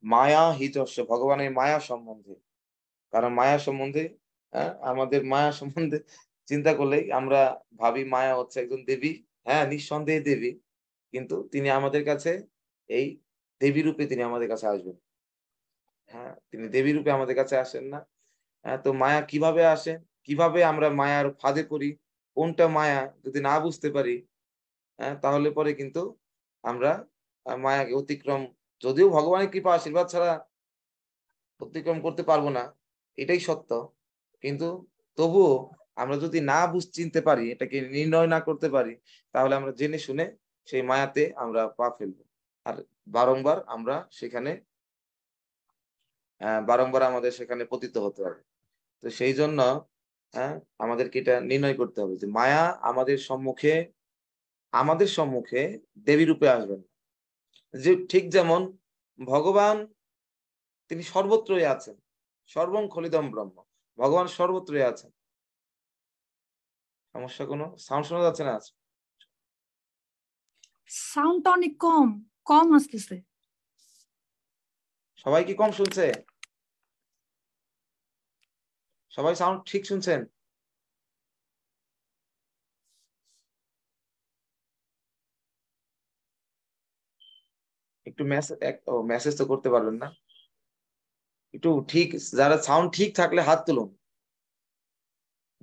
মায়া হিতস্য, ভগবানের মায়া সম্বন্ধে। কারণ মায়া সম্বন্ধে, আমাদের মায়া সম্বন্ধে চিন্তা করলেই আমরা ভাবি মায়া হচ্ছে একজন দেবী। হ্যাঁ, নিঃসন্দেহে দেবী, কিন্তু তিনি আমাদের কাছে এই দেবী রূপে তিনি আমাদের কাছে আসবেন। হ্যাঁ, তিনি দেবী রূপে আমাদের কাছে আসেন না। তো মায়া কিভাবে আসে, কিভাবে আমরা মায়ার ফাঁদে পড়ি, কোনটা মায়া যদি না বুঝতে পারি, তাহলে পরে কিন্তু আমরা মায়াকে অতিক্রম, যদিও ভগবানের কৃপা আশীর্বাদ ছাড়া অতিক্রম করতে পারবো না, এটাই সত্য। কিন্তু তবুও আমরা যদি না চিনতে পারি, এটাকে নির্ণয় না করতে পারি, তাহলে আমরা জেনে শুনে সেই মায়াতে আমরা পা ফেলবো। আর বারংবার আমরা সেখানে বারংবার আমাদের সেখানে পতিত হতে হবে। তো সেই জন্য হ্যাঁ, আমাদেরকে এটা নির্ণয় করতে হবে যে মায়া আমাদের সম্মুখে দেবী রূপে আসবেন। যে ঠিক যেমন ভগবান তিনি সর্বত্রই আছেন। সর্বং খলিদম ব্রহ্ম। ভগবান সর্বত্রই আছেন। সমস্যা কোনো? সাউন্ড শোনা যাচ্ছে না? সাউন্ডটা অনেক কম কম আসতেছে। সবাই কি কম শুনছে? সবাই সাউন্ড ঠিক শুনছেন? একটু মেসেজ তো করতে পারবেন না? একটু ঠিক, যারা সাউন্ড ঠিক থাকলে হাত তুলুন।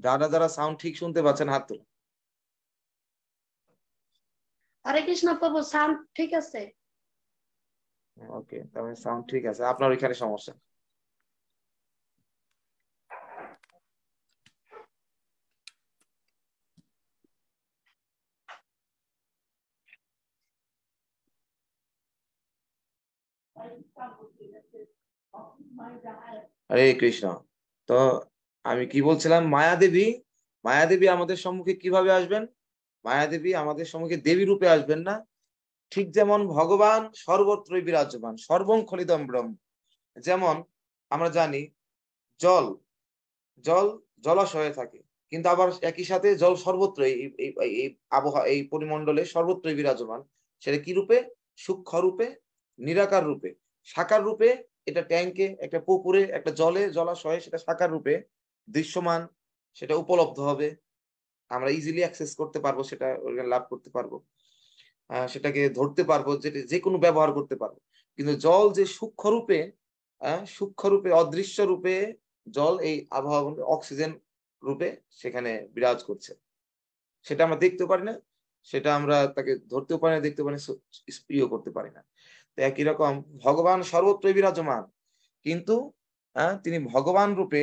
যারা যারা সাউন্ড ঠিক শুনতে পাচ্ছেন হাত তুলুন। হরে কৃষ্ণ প্রভু, সাউন্ড ঠিক আছে। ওকে, তাহলে সাউন্ড ঠিক আছে, আপনার ওইখানে সমস্যা। হরে কৃষ্ণ। তো আমি কি বলছিলাম, মায়াদেবী আমাদের সম্মুখে কিভাবে আসবেন? মায়াদেবী আমাদের সম্মুখে দেবী রূপে আসবেন না। ঠিক যেমন ভগবান সর্বত্রই বিরাজমান, সর্বং খলিদম ব্রহ্ম। যেমন আমরা জানি জল জল জলাশয়ে থাকে, কিন্তু আবার একই সাথে জল সর্বত্রই এই আবহাওয়া, এই পরিমণ্ডলে সর্বত্রই বিরাজমান। সেটা কি রূপে? সূক্ষ্ম রূপে, নিরাকার রূপে, সাকার রূপে। এটা ট্যাঙ্কে, একটা পুকুরে, একটা জলাশয়ে সেটা সাকার রূপে দৃশ্যমান, সেটা উপলব্ধ হবে, আমরা ইজিলি অ্যাক্সেস করতে পারবো, সেটা লাভ করতে পারবো, সেটাকে ধরতে পারবো, যেটা যে কোনো ব্যবহার করতে পারবো। কিন্তু জল যে সূক্ষ্ম রূপে অদৃশ্য রূপে জল এই আবহাওয়া অক্সিজেন রূপে সেখানে বিরাজ করছে, সেটা আমরা দেখতে পারি না, সেটা আমরা তাকে ধরতেও পারি না, দেখতে পারি না, স্পৃহ করতে পারি না। তো একই রকম ভগবান সর্বত্রই বিরাজমান, কিন্তু তিনি ভগবান রূপে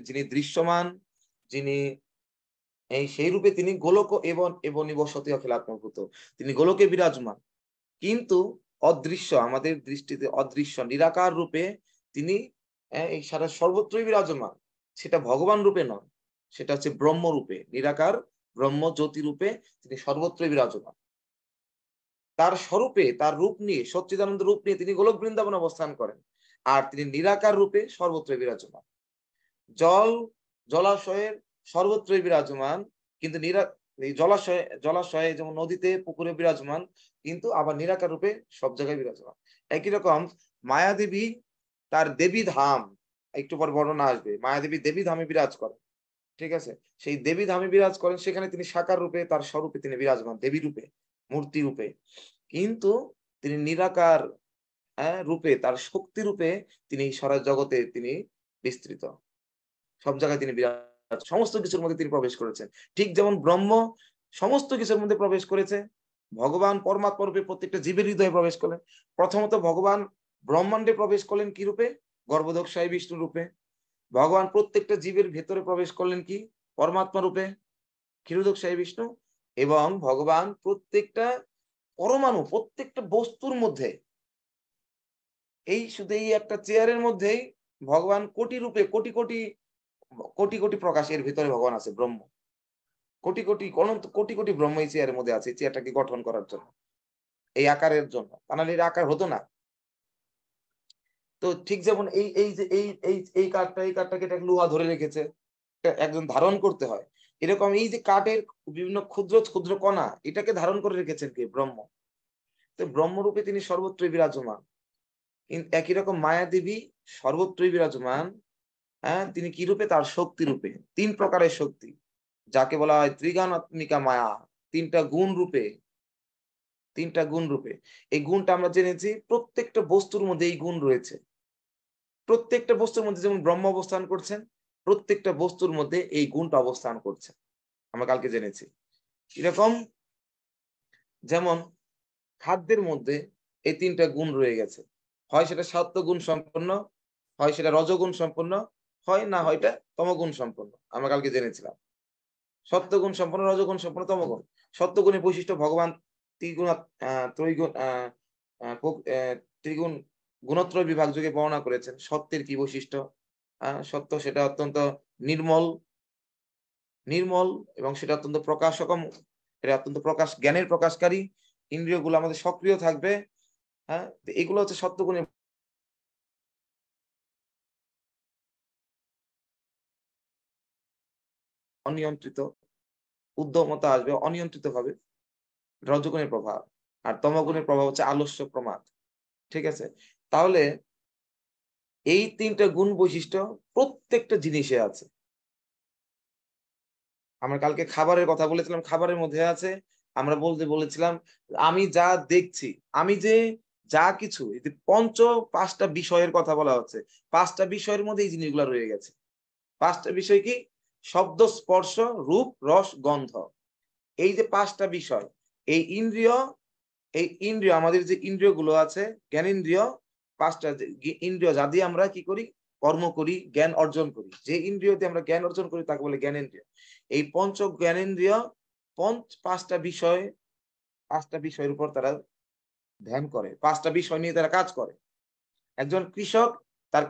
যিনি দৃশ্যমান, যিনি সেই রূপে তিনি গোলক এবং এবং নিবসতি অখিলাত্মভূত, তিনি গোলকে বিরাজমান, কিন্তু অদৃশ্য, আমাদের দৃষ্টিতে অদৃশ্য নিরাকার রূপে তিনি এই সারা সর্বত্রই বিরাজমান। সেটা ভগবান রূপে নয়, সেটা হচ্ছে ব্রহ্ম রূপে, নিরাকার ব্রহ্ম জ্যোতি রূপে তিনি সর্বত্রই বিরাজমান। তার স্বরূপে, তার রূপ নিয়ে, সচ্চিদানন্দ রূপ নিয়ে তিনি গোলক বৃন্দাবন অবস্থান করেন, আর তিনি নিরাকার রূপে সর্বত্রই বিরাজমান। জলাশয়ের সর্বত্রই বিরাজমান, কিন্তু এই জলাশয়ে যেমন নদীতে, পুকুরে বিরাজমান, কিন্তু আবার নিরাকার রূপে সব জায়গায় বিরাজমান। একই রকম মায়াদেবী তার দেবী ধাম, একটু পর বর্ণনা আসবে, মায়াদেবী দেবী ধামে বিরাজ করেন। ঠিক আছে, সেই দেবী ধামে বিরাজ করেন, সেখানে তিনি সাকার রূপে, তার স্বরূপে তিনি বিরাজমান, দেবী রূপে, মূর্তি রূপে। কিন্তু তিনি নিরাকার রূপে, তার শক্তি রূপে তিনি সারা জগতে তিনি বিস্তৃত, সব জায়গায় তিনি বিরাজ, সমস্ত কিছুর মধ্যে তিনি প্রবেশ করেছেন। ঠিক যেমন ব্রহ্ম সমস্ত কিছুর মধ্যে প্রবেশ করেছে, ভগবান পরমাত্মা রূপে প্রত্যেকটা জীবের হৃদয়ে প্রবেশ করলেন। প্রথমত ভগবান ব্রহ্মাণ্ডে প্রবেশ করলেন কি রূপে? গর্ভোদকশায়ী বিষ্ণু রূপে। ভগবান প্রত্যেকটা জীবের ভেতরে প্রবেশ করলেন কি? পরমাত্মা রূপে, ক্ষীরোদকশায়ী বিষ্ণু। এবং ভগবান প্রত্যেকটা পরমাণু, প্রত্যেকটা বস্তুর মধ্যে, শুধু এই একটা চেয়ারের মধ্যেই ভগবান কোটি রূপে, কোটি কোটি কোটি কোটি প্রকাশ এর ভিতরে ভগবান আছে, ব্রহ্ম কোটি কোটি অনন্ত কোটি কোটি ব্রহ্ম এই চেয়ারের মধ্যে আছে, চেয়ারটাকে গঠন করার জন্য, এই আকারের জন্য, তা নাহলে এর আকার হতো না। তো ঠিক যেমন এই যে এই কাঠটাকে একটা লোহা ধরে রেখেছে, একজন ধারণ করতে হয়, এরকম এই যে কাঠের বিভিন্ন ক্ষুদ্র ক্ষুদ্র কণা, এটাকে ধারণ করে রেখেছেন কে? ব্রহ্ম। তো ব্রহ্মরূপে তিনি সর্বত্রই বিরাজমান, একই রকম মায়াদেবী সর্বত্রই বিরাজমান। হ্যাঁ, তিনি কি রূপে? তার শক্তি রূপে। 3 প্রকারের শক্তি, যাকে বলা হয় ত্রিগুণাত্মিকা মায়া। 3টা গুণ রূপে, 3টা গুণ রূপে। এই গুণটা আমরা জেনেছি প্রত্যেকটা বস্তুর মধ্যে এই গুণ রয়েছে। প্রত্যেকটা বস্তুর মধ্যে, যেমন ব্রহ্ম অবস্থান করছেন, প্রত্যেকটা বস্তুর মধ্যে এই গুণটা অবস্থান করছে, আমরা কালকে জেনেছি। এরকম যেমন খাদ্যের মধ্যে এই 3টা গুণ রয়ে গেছে, হয় সেটা সত্ত্ব গুণ সম্পন্ন, হয় সেটা রজগুণ সম্পন্ন, হয় না হয় এটা তমগুণ সম্পন্ন। আমরা কালকে জেনেছিলাম সত্ত্বগুণ সম্পন্ন, রজগুণ সম্পন্ন, তমগুণ। সত্ত্বগুণের বৈশিষ্ট্য ভগবান ত্রিগুণ ত্রৈগুণ ত্রিগুণ গুণত্রয় বিভাগ যোগে বর্ণনা করেছেন। সত্যের কি বৈশিষ্ট্য? সত্য সেটা অত্যন্ত নির্মল, নির্মল এবং সেটা অত্যন্ত প্রকাশকম, এটা অত্যন্ত প্রকাশ, জ্ঞানের প্রকাশকারী। ইন্দ্রিয়গুলো আমাদের সক্রিয় থাকবে। হ্যাঁ, এগুলো হচ্ছে সত্যগুণের। অনিয়ন্ত্রিত উদ্যমতা আসবে অনিয়ন্ত্রিত ভাবে, রজগুণের প্রভাব। আর তমগুণের প্রভাব হচ্ছে আলস্য, প্রমাদ। ঠিক আছে? তাহলে এই 3টা গুণ বৈশিষ্ট্য প্রত্যেকটা জিনিসে আছে। আমরা কালকে খাবারের কথা বলেছিলাম, খাবারের মধ্যে আছে। আমরা বলেছিলাম আমি যা দেখছি, আমি যে যা কিছু, এই যে 5টা বিষয়ের কথা বলা হচ্ছে, 5টা বিষয়ের মধ্যে এই জিনিসগুলো রয়ে গেছে। 5টা বিষয় কি? শব্দ, স্পর্শ, রূপ, রস, গন্ধ। এই যে 5টা বিষয়, এই ইন্দ্রিয়, এই ইন্দ্রিয়, আমাদের যে ইন্দ্রিয় গুলো আছে, জ্ঞানেন্দ্রিয়, 5টা ইন্দ্রিয়, যা দিয়ে আমরা কি করি? কর্ম করি, জ্ঞান অর্জন করি। যে ইন্দ্রিয় দিয়ে আমরা জ্ঞান অর্জন করি তাকে বলে জ্ঞানেন্দ্রিয়। এই পঞ্চ জ্ঞানেন্দ্রিয় 5টা বিষয়, 5টা বিষয়ের উপর তারা ধ্যান করে, 5টা বিষয় নিয়ে তারা কাজ করে। একজন কৃষক তার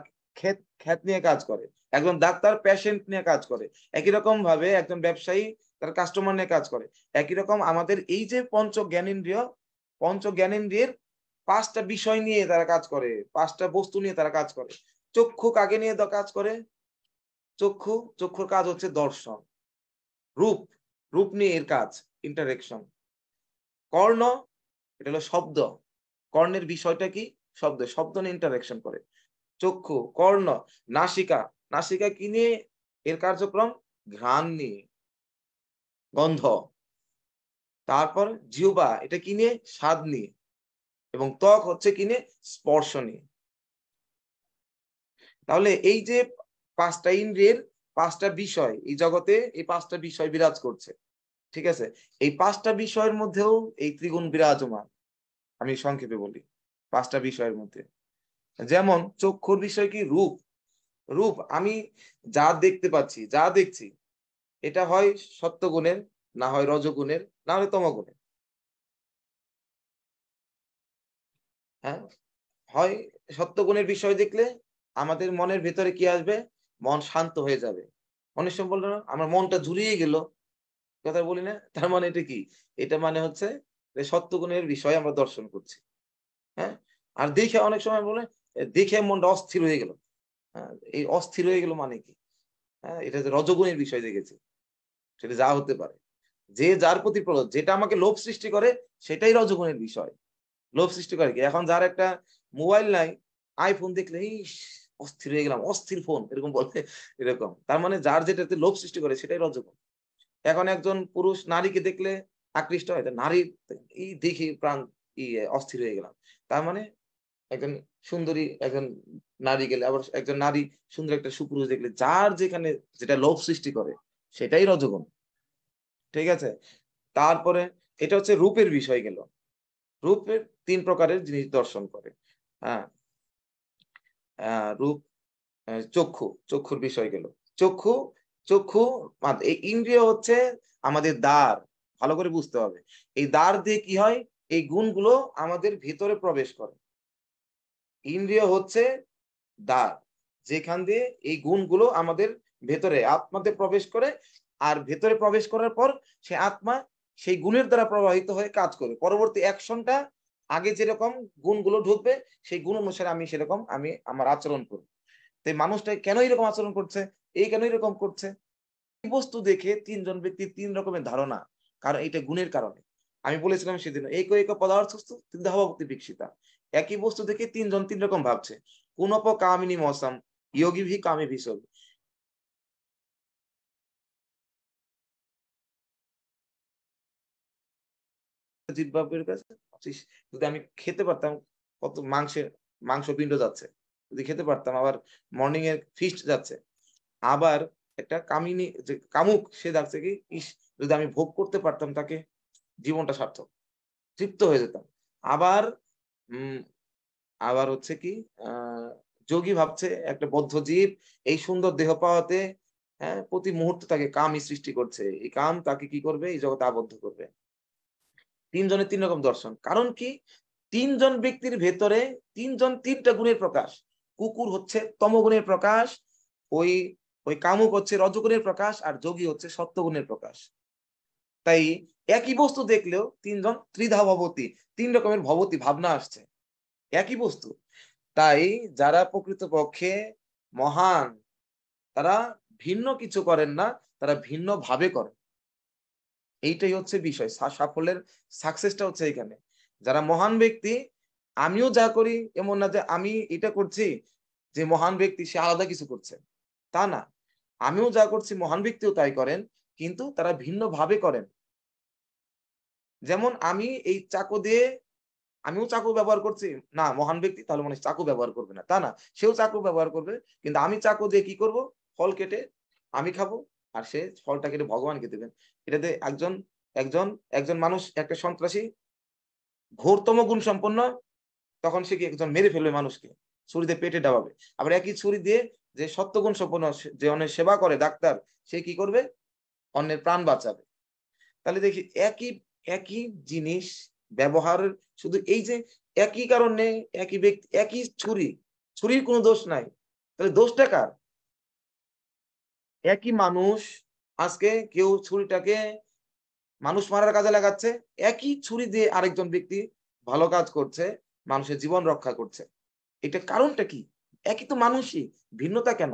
ক্ষেত নিয়ে কাজ করে, একজন ডাক্তার পেশেন্ট নিয়ে কাজ করে, একই রকম ভাবে একজন ব্যবসায়ী তার কাস্টমার নিয়ে কাজ করে। একই রকম আমাদের এই যে পঞ্চ জ্ঞানেন্দ্রিয়ের 5টা বিষয় নিয়ে তারা কাজ করে, 5টা বস্তু নিয়ে তারা কাজ করে। চক্ষু কাকে নিয়ে কাজ করে? চক্ষুর কাজ হচ্ছে দর্শন। রূপ, রূপ নিয়ে এর কাজ, ইন্টারেকশন। কর্ণ, এটা হলো শব্দ, কর্ণের বিষয়টা কি? শব্দ, শব্দ নিয়ে ইন্টারেকশন করে। চক্ষু, কর্ণ, নাসিকা, নাসিকা কি নিয়ে? এর কার্যক্রম ঘ্রাণ নিয়ে, গন্ধ। তারপর জিহ্বা, এটা কি নিয়ে? স্বাদ নিয়ে। এবং ত্বক হচ্ছে কি নিয়ে? স্পর্শ নিয়ে। তাহলে এই যে 5টা ইন্দ্রিয়ের 5টা বিষয়, এই জগতে এই 5টা বিষয় বিরাজ করছে। ঠিক আছে? এই 5টা বিষয়ের মধ্যেও এই ত্রিগুণ বিরাজমান। আমি সংক্ষেপে বলি 5টা বিষয়ের মধ্যে। যেমন চক্ষুর বিষয় কি? রূপ। রূপ, আমি যা দেখতে পাচ্ছি, যা দেখছি, এটা হয় সত্যগুণের, না হয় রজগুণের, না হলে তমগুণের। হ্যাঁ, হয় সত্যগুণের বিষয় দেখলে আমাদের মনের ভেতরে কি আসবে? মন শান্ত হয়ে যাবে। অনেক সময় বললো না, আমার মনটা ঝুরিয়ে গেল, কথা বলি না? তার মানে এটা কি? এটা মানে হচ্ছে যে সত্যগুণের বিষয় আমরা দর্শন করছি। হ্যাঁ, আর দেখে অনেক সময় বলে দেখে মনটা অস্থির হয়ে গেল। হ্যাঁ, এই অস্থির হয়ে গেল মানে কি? হ্যাঁ, এটা যে রজগুণের বিষয় দেখেছি, সেটা যা হতে পারে। যে যার প্রতি প্রলোভ, যেটা আমাকে লোভ সৃষ্টি করে সেটাই রজগুণের বিষয়। লোভ সৃষ্টি করে কি? এখন যার একটা মোবাইল নাই, আইফোন দেখলে ইস অস্থির হয়ে গেলাম, অস্থির ফোন, এরকম বলে। এরকম তার মানে যার যেটাতে লোভ সৃষ্টি করে সেটাই রজগুণ। এখন একজন পুরুষ নারীকে দেখলে আকৃষ্ট হয়, নারী এই দেখে প্রাণ অস্থির হয়ে গেলাম। তার মানে একজন সুন্দরী একজন নারী গেলে, আবার একজন নারী সুন্দর একটা সুপুরুষ দেখলে, যার যেখানে যেটা লোভ সৃষ্টি করে সেটাই রজগুণ। ঠিক আছে? তারপরে এটা হচ্ছে রূপের বিষয় গেল। রূপের 3 প্রকারের জিনিস দর্শন করে। হ্যাঁ, রূপ, চক্ষুর বিষয় গেল। চক্ষু, চক্ষু এই ইন্দ্রিয় হচ্ছে আমাদের দ্বার, ভালো করে বুঝতে হবে। এই দ্বার দিয়ে কি হয়? এই গুণগুলো আমাদের ভিতরে প্রবেশ করে। ইন্দ্রিয় হচ্ছে দ্বার, যেখান দিয়ে এই গুণগুলো আমাদের ভেতরে আত্মাতে প্রবেশ করে। আর ভেতরে প্রবেশ করার পর সে আত্মা সেই গুণের দ্বারা প্রবাহিত হয়ে কাজ করে। পরবর্তী অ্যাকশনটা আগে যেরকম গুণগুলো ঢুকবে, সেই গুণ অনুসারে আমি সেরকম আমার আচরণ করব। তো মানুষটা কেন এরকম আচরণ করছে, এই কেন এরকম করছে? বস্তু দেখে 3জন ব্যক্তির 3 রকমের ধারণা, কারণ এটা গুণের কারণে। আমি বলেছিলাম সেদিন, এক পদার্থ দেহভক্তি বিকশিতা। একই বস্তু দেখে তিনজন তিন রকম ভাবছে। কুনপ কামিনী মৌসম, যোগী ভি কামী ভি সব। জিহ্বা বের কাছে, যদি আমি খেতে পারতাম, কত মাংস পিণ্ড যাচ্ছে, যদি খেতে পারতাম, আবার মর্নিং এর ফিস্ট যাচ্ছে, আবার একটা কামিনী যে কামুক সে যাচ্ছে কি, ইস যদি আমি ভোগ করতে পারতাম তাকে, জীবনটা সার্থক, তৃপ্ত হয়ে যেতাম। আবার উম আবার হচ্ছে কি, যোগী ভাবছে একটা বদ্ধ জীব এই সুন্দর দেহ পাওয়াতে, হ্যাঁ, প্রতি মুহূর্তে তাকে কামই সৃষ্টি করছে, এই কাম তাকে কি করবে, এই জগতে আবদ্ধ করবে। তিনজনের তিন রকম দর্শন, কারণ কি, তিনজন ব্যক্তির ভেতরে তিনজন তিনটা গুণের প্রকাশ। কুকুর হচ্ছে তমগুণের প্রকাশ, ওই ওই কামুক হচ্ছে রজগুণের প্রকাশ, আর যোগী হচ্ছে সত্যগুণের প্রকাশ। তাই একই বস্তু দেখলেও তিনজন ত্রিধা ভবতী, তিন রকমের ভবতী ভাবনা আসছে একই বস্তু। তাই যারা প্রকৃতপক্ষে মহান, তারা ভিন্ন কিছু করেন না, তারা ভিন্ন ভাবে করেন। এইটাই হচ্ছে বিষয়, সাফল্যের সাকসেসটা হচ্ছে এখানে। যারা মহান ব্যক্তি, আমিও যা করি এমন না যে আমি এটা করছি যে মহান ব্যক্তি সে আলাদা কিছু করছে, তা না। আমিও যা করছি মহান ব্যক্তিও তাই করেন, কিন্তু তারা ভিন্ন ভাবে করেন। যেমন আমি এই চাকু দিয়ে, আমিও চাকু ব্যবহার করছি, না মহান ব্যক্তি তাহলে মানে চাকু ব্যবহার করবে না, তা না, সেও চাকু ব্যবহার করবে, কিন্তু আমি চাকু দিয়ে কি করব, ফল কেটে আমি খাবো, আর সে ফলটা কেটে ভগবানকে দেবেন। এটাতে একজন একজন একজন মানুষ, একটা সন্ত্রাসী ঘোরতম গুণ সম্পন্ন, তখন সে কি একজন মেরে ফেলবে মানুষকে, ছুরি দিয়ে পেটে ডাবাবে। আবার একই ছুরি দিয়ে যে সত্যগুণ সম্পন্ন, যে অনেক সেবা করে ডাক্তার, সে কি করবে, অন্যের প্রাণ বাঁচাবে। তাহলে দেখি একই একই জিনিস ব্যবহারের, শুধু এই যে একই কারণে একই ব্যক্তি একই ছুরির কোনো দোষ নাই, তাহলে দোষটা কার? একই মানুষ, আজকে কেউ ছুরিটাকে মানুষ মারার কাজে লাগাচ্ছে, একই ছুরি দিয়ে আরেকজন ব্যক্তি ভালো কাজ করছে, মানুষের জীবন রক্ষা করছে। এটা কারণটা কি? একই তো মানুষই, ভিন্নতা কেন?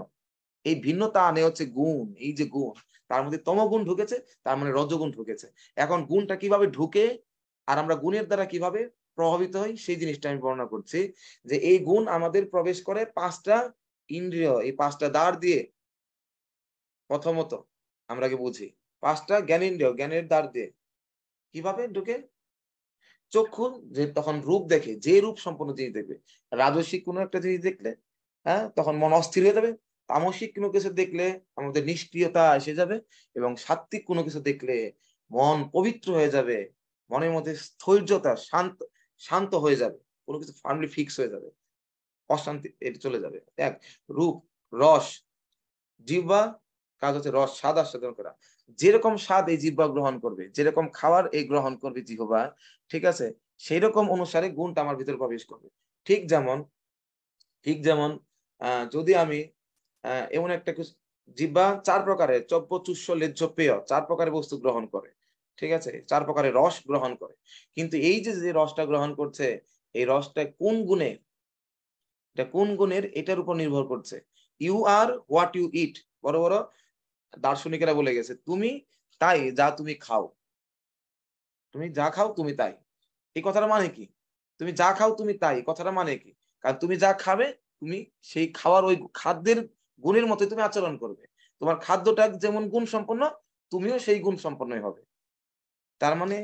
এই ভিন্নতা আনে হচ্ছে গুণ। এই যে গুণ, তার মধ্যে তমগুণ ঢুকেছে, তার মানে রজগুণ ঢুকেছে। এখন গুণটা কিভাবে ঢুকে আর আমরা গুণের দ্বারা কিভাবে প্রভাবিত হই, সেই জিনিসটা আমি বর্ণনা করছি। যে এই গুণ আমাদের প্রবেশ করে পাঁচটা ইন্দ্রিয়, এই পাঁচটা দ্বার দিয়ে। প্রথমত আমরা কি বুঝি, পাঁচটা জ্ঞানেন্দ্রিয়, জ্ঞানের দ্বার দিয়ে কিভাবে ঢুকে? চক্ষু যে তখন রূপ দেখে, যে রূপ সম্পন্ন জিনিস দেখবে, রাজস্বিক কোনো একটা জিনিস দেখলে, হ্যাঁ, তখন মন অস্থির হয়ে যাবে। তামসিক কোনো কিছু দেখলে আমাদের নিষ্ক্রিয়তা এসে যাবে, এবং সাত্ত্বিক কোনো কিছু দেখলে মন পবিত্র হয়ে যাবে, মনের মধ্যে স্থৈর্যতা, শান্ত শান্ত হয়ে যাবে, কোনো কিছু ফার্মলি ফিক্স হয়ে যাবে, অশান্তি এটা চলে যাবে। এক, রূপ, রস, জিহ্বা কাজ হচ্ছে রস, স্বাদ আস্বাদন করা। যেরকম স্বাদ এই জিহ্বা গ্রহণ করবে, যেরকম খাবার এই গ্রহণ করবে জিহ্বা, ঠিক আছে, সেই রকম অনুসারে গুণটা আমার ভিতরে প্রবেশ করবে। ঠিক যেমন ঠিক যেমন যদি আমি এমন একটা জিহ্বা চার প্রকারের চব্য চুষ্য লেজ্জ পেয়, চার প্রকারের বস্তু গ্রহণ করে, ঠিক আছে, চার প্রকারের রস গ্রহণ করে, কিন্তু এই যে যে রসটা গ্রহণ করছে, এই রসটা কোন গুণে, এটা কোন গুণের, এটার উপর নির্ভর করছে। ইউ আর হোয়াট ইউ ইট, বড় বড় দার্শনিকেরা বলে গেছে, তুমি তাই যা তুমি খাও, তুমি যা খাও তুমি তাই। এই কথাটা মানে কি? তুমি যা খাও তুমি তাই, কথাটা মানে কি? কারণ তুমি যা খাবে, তুমি সেই খাওয়ার ওই খাদ্যের গুণের মতো তুমি আচরণ করবে। তোমার খাদ্যটা যেমন গুণ সম্পন্ন, তুমিও সেই গুণ সম্পন্নই হবে। তার মানে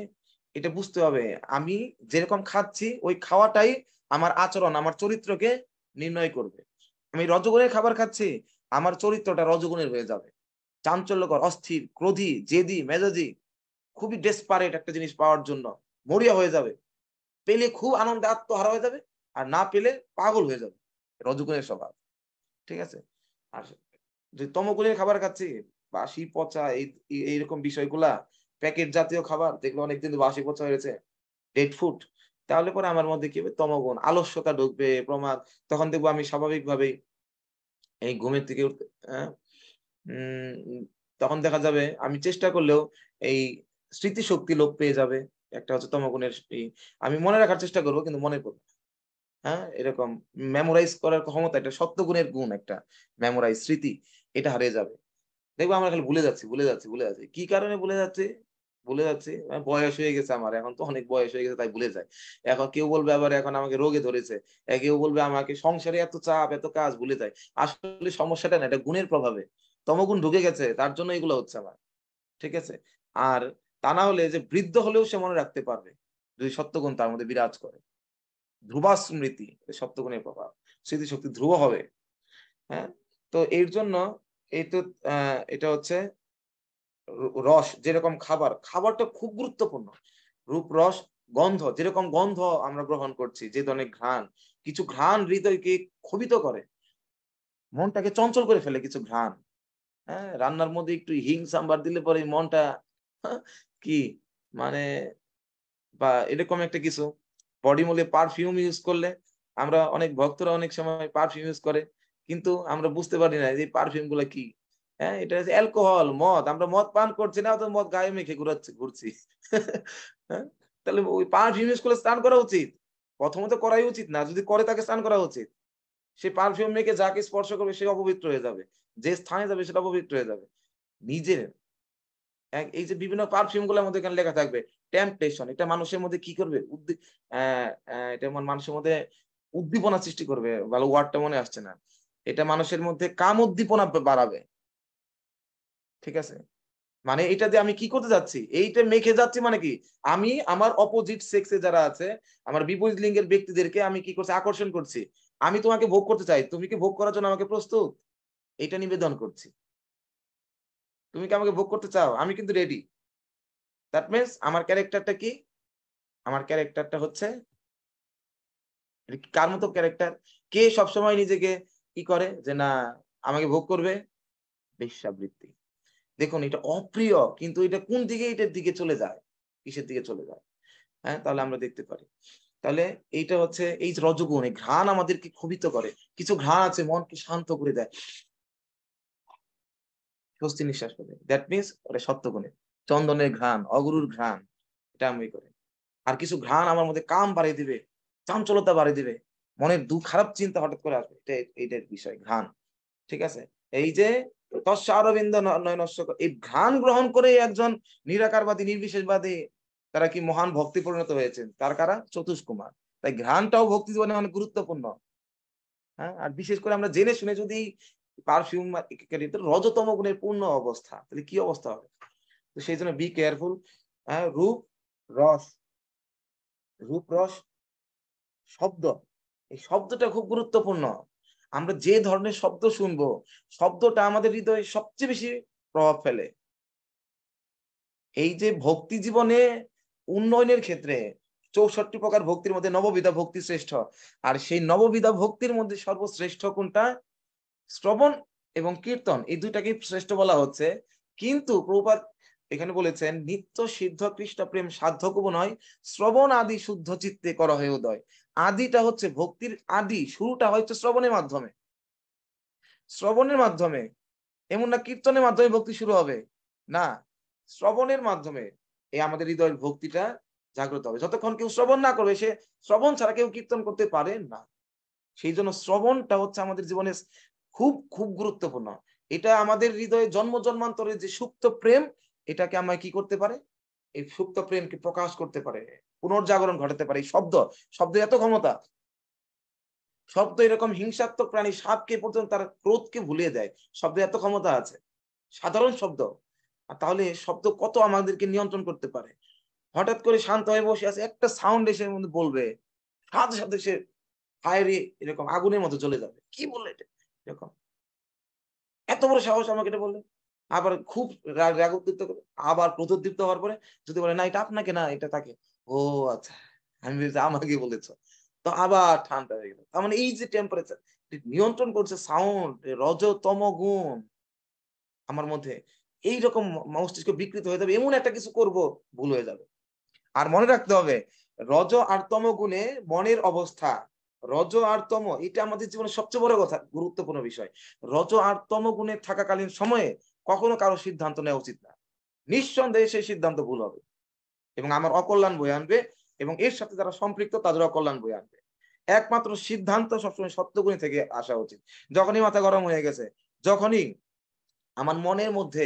এটা বুঝতে হবে, আমি যেরকম খাচ্ছি ওই খাওয়াটাই আমার আচরণ, আমার চরিত্রকে নির্ণয় করবে। আমি রজগুণের খাবার খাচ্ছি, আমার চরিত্রটা রজগুণের হয়ে যাবে, চাঞ্চল্যকর, অস্থির, ক্রোধী, জেদি, মেজাজি, খুবই ডেসপারেট একটা জিনিস পাওয়ার জন্য মরিয়া হয়ে যাবে, পেলে খুব আনন্দে আত্মহারা হয়ে যাবে, আর না পেলে পাগল হয়ে যাবে, রজগুণের স্বভাব। ঠিক আছে। আর যে তমগুণের খাবার খাচ্ছি, বাসি পচা এইরকম বিষয়গুলা, প্যাকেট জাতীয় খাবার দেখলে অনেকদিন বাসি পচা হয়েছে, ডেড ফুড, তাহলে পরে আমার মধ্যে কি হবে, তমগুণ, আলস্যতা ঢুকবে, প্রমাদ। তখন দেখবো আমি স্বাভাবিকভাবেই এই ঘুমের থেকে উঠতে, তখন দেখা যাবে আমি চেষ্টা করলেও এই স্মৃতিশক্তি লোপ পেয়ে যাবে। একটা হচ্ছে তমগুণের, আমি মনে রাখার চেষ্টা করবো কিন্তু মনে করবো, হ্যাঁ, এরকম মেমোরাইজ করার ক্ষমতা, এটা সত্যগুণের গুণ, একটা মেমোরাইজ, স্মৃতি, এটা হারিয়ে যাবে। দেখবো আমরা খালি ভুলে যাচ্ছি, ভুলে যাচ্ছি, ভুলে যাচ্ছি। কি কারণে ভুলে যাচ্ছি? ভুলে যাচ্ছি, বয়স হয়ে গেছে আমার, এখন তো অনেক বয়স হয়ে গেছে তাই ভুলে যায়। এখন কেউ বলবে আবার এখন আমাকে রোগে ধরেছে, কেউ বলবে আমাকে সংসারে এত চাপ এত কাজ, ভুলে যায়। আসলে সমস্যাটা না, এটা গুণের প্রভাবে তমগুণ ঢুকে গেছে, তার জন্য এগুলো হচ্ছে আমার। ঠিক আছে। আর তা না হলে যে বৃদ্ধ হলেও সে মনে রাখতে পারবে যদি সত্যগুণ তার মধ্যে বিরাজ করে। ধ্রুবা স্মৃতি, সত্যগুণের প্রভাব, স্মৃতিশক্তি ধ্রুব হবে। হ্যাঁ, তো এর জন্য এই তো এটা হচ্ছে রস, যেরকম খাবার, খাবারটা খুব গুরুত্বপূর্ণ। রূপ রস গন্ধ, যেরকম গন্ধ আমরা গ্রহণ করছি, যে ধরনের ঘ্রাণ, কিছু ঘ্রাণ হৃদয়কে ক্ষোভিত করে, মনটাকে চঞ্চল করে ফেলে কিছু ঘ্রাণ। হ্যাঁ, রান্নার মধ্যে একটু হিং সাম্বার দিলে পরে মনটা কি মানে, বা এরকম একটা কিছু, বডি মলে পারফিউম ইউজ করলে, আমরা অনেক ভক্তরা অনেক সময় পারফিউম ইউজ করে, কিন্তু আমরা বুঝতে পারি না যে পারফিউম গুলা কি। হ্যাঁ, এটা হচ্ছে অ্যালকোহল, মদ, আমরা মদ পান করছি না তো মদ গায়ে মেখে ঘুরছি। হ্যাঁ, তাহলে ওই পারফিউম ইউজ করলে স্নান করা উচিত? প্রথমত করাই উচিত না, যদি করে তাকে স্নান করা উচিত। সে পারফিউম মেখে যাকে স্পর্শ করবে সে অপবিত্র হয়ে যাবে, যে স্থানে যাবে সেটা অপবিত্র হয়ে যাবে। নিজের এই যে বিভিন্ন পারফিউম গুলোর মধ্যে এখানে লেখা থাকবে টেম্পটেশন, এটা মানুষের মধ্যে কি করবে, এটা মানুষের মধ্যে উদ্দীপনা সৃষ্টি করবে, ভালো ওয়ার্ডটা মনে আসছে না, এটা মানুষের মধ্যে কাম উদ্দীপনা বাড়াবে। ঠিক আছে, মানে এটা দিয়ে আমি কি করতে যাচ্ছি, এইটা মেখে যাচ্ছি মানে কি, আমি আমার অপোজিট সেক্সে যারা আছে, আমার বিপরীত লিঙ্গের ব্যক্তিদেরকে আমি কি করছি, আকর্ষণ করছি। আমি তোমাকে ভোগ করতে চাই, তুমি কি ভোগ করার জন্য আমাকে প্রস্তুত, এটা নিবেদন করছি। তুমি কি আমাকে ভোগ করতে চাও, আমি কিন্তু রেডি। দ্যাট মিনস আমার ক্যারেক্টারটা কি, আমার ক্যারেক্টারটা হচ্ছে কার মতো ক্যারেক্টার, কে সবসময় নিজেকে কি করে যে না আমাকে ভোগ করবে, বেশ্যাবৃত্তি। দেখুন এটা অপ্রিয়, কিন্তু এটা কোন দিকে, এটার দিকে চলে যায়, কিসের দিকে চলে যায়। হ্যাঁ, তাহলে আমরা দেখতে পারি, তাহলে এইটা হচ্ছে এই রজগুণ, এই ঘ্রাণ আমাদেরকে ক্ষোভিত করে। কিছু ঘ্রাণ আছে মনকে শান্ত করে দেয়, স্বস্তি নিঃশ্বাস করে, দ্যাট মিনস ওটা সত্যগুণের। চন্দনের ঘ্রাণ, অগুরুর ঘ্রাণ, এটা আমি করি। আর কিছু ঘ্রাণ আমার মধ্যে কাম বাড়িয়ে দিবে, চাঞ্চলতা বাড়িয়ে দিবে, মনের খারাপ চিন্তা হঠাৎ করে আসবে, এইটার বিষয় ঘ্রাণ। ঠিক আছে, এই যে তস্য অরবিন্দ নয়নস্য, এই ঘ্রাণ গ্রহণ করে একজন নিরাকারবাদী নির্বিশেষবাদী তারা কি মহান ভক্তি পরিণত হয়েছেন, তার কারা, চতুষ্কুমার। তাই ঘ্রাণটাও ভক্তি জীবনে অনেক গুরুত্বপূর্ণ। হ্যাঁ, আর বিশেষ করে আমরা জেনে শুনে যদি পারফিউম রজতম গুণের পূর্ণ অবস্থা, তাহলে কি অবস্থা হবে। তো সেই জন্য বি কেয়ারফুল। হ্যাঁ, রূপ রস, রূপ রস শব্দ, এই শব্দটা খুব গুরুত্বপূর্ণ। আমরা যে ধরনের শব্দ শুনবো, শব্দটা আমাদের হৃদয়ে সবচেয়ে বেশি প্রভাব ফেলে। এই যে ভক্তি জীবনে উন্নয়নের ক্ষেত্রে 64 প্রকার ভক্তির মধ্যে নববিধা ভক্তি শ্রেষ্ঠ, আর সেই নববিধা ভক্তির মধ্যে সর্বশ্রেষ্ঠ কোনটা, শ্রবণ এবং কীর্তন, এই দুইটাকে শ্রেষ্ঠ বলা হচ্ছে। কিন্তু প্রভুপাদ এখানে বলেছেন নিত্য সিদ্ধ কৃষ্ণ প্রেম সাধ্য কবু নয়, শ্রবণ আদি শুদ্ধ চিত্তে করা হয়ে উদয়। আদিটা হচ্ছে ভক্তির আদি, শুরুটা হচ্ছে শ্রবণের মাধ্যমে, শ্রবণের মাধ্যমে। এমন না কীর্তনের মাধ্যমে ভক্তি শুরু হবে, না, শ্রবণের মাধ্যমে এই আমাদের হৃদয়ের ভক্তিটা জাগ্রত হবে। যতক্ষণ কেউ শ্রবণ না করবে, সে শ্রবণ ছাড়া কেউ কীর্তন করতে পারে না। সেই জন্য শ্রবণটা হচ্ছে আমাদের জীবনে খুব খুব গুরুত্বপূর্ণ। এটা আমাদের হৃদয়ে জন্ম জন্মান্তরের যে সুপ্ত প্রেম, এটাকে আমরা কি করতে পারে, এই সুপ্ত প্রেমকে প্রকাশ করতে পারে, পুনর্জাগরণ ঘটাতে পারে। এই শব্দ এত ক্ষমতা, শব্দ এরকম হিংসাত্মক প্রাণী সাপকে পর্যন্ত তার ক্রোধকে ভুলিয়ে দেয়, শব্দে এত ক্ষমতা আছে, সাধারণ শব্দ। আর তাহলে শব্দ কত আমাদেরকে নিয়ন্ত্রণ করতে পারে। হঠাৎ করে শান্ত হয়ে বসে আছে, একটা সাউন্ড এসে মধ্যে বলবে, সাথে সাথে সে ফায়ারি এরকম আগুনের মতো চলে যাবে, কি বললে এটা, এরকম এত বড় সাহস আমাকে এটা বললে। আবার খুব রাগ উদ্দীপ্ত করে, আবার ক্রোধোদ্দীপ্ত হওয়ার পরে যদি বলে না এটা আপনাকে না এটা তাকে, ও আচ্ছা আমি আমাকে বলেছ, তো আবার ঠান্ডা হয়ে গেল। তার মানে এই যে টেম্পারেচার নিয়ন্ত্রণ করছে সাউন্ড, রজতম গুণ আমার মধ্যে, এইরকম মস্তিষ্ক বিকৃত হয়ে যাবে, এমন একটা কিছু করব ভুল হয়ে যাবে। আর মনে রাখতে হবে রজ আর তম গুণে মনের অবস্থা, রজ আর তম এটা আমাদের জীবনের সবচেয়ে বড় কথা, গুরুত্বপূর্ণ বিষয়। রজ আর তম গুণে থাকাকালীন সময়ে কখনো কারো সিদ্ধান্ত নেওয়া উচিত না, নিঃসন্দেহে সেই সিদ্ধান্ত ভুল হবে এবং আমার অকল্যাণ বয়ে আনবে, এবং এর সাথে যারা সম্পৃক্ত তাদের অকল্যাণ বয়ে আনবে। একমাত্র সিদ্ধান্ত সবসময় সত্যগুণী থেকে আসা উচিত। যখনই মাথা গরম হয়ে গেছে, যখনই আমার মনের মধ্যে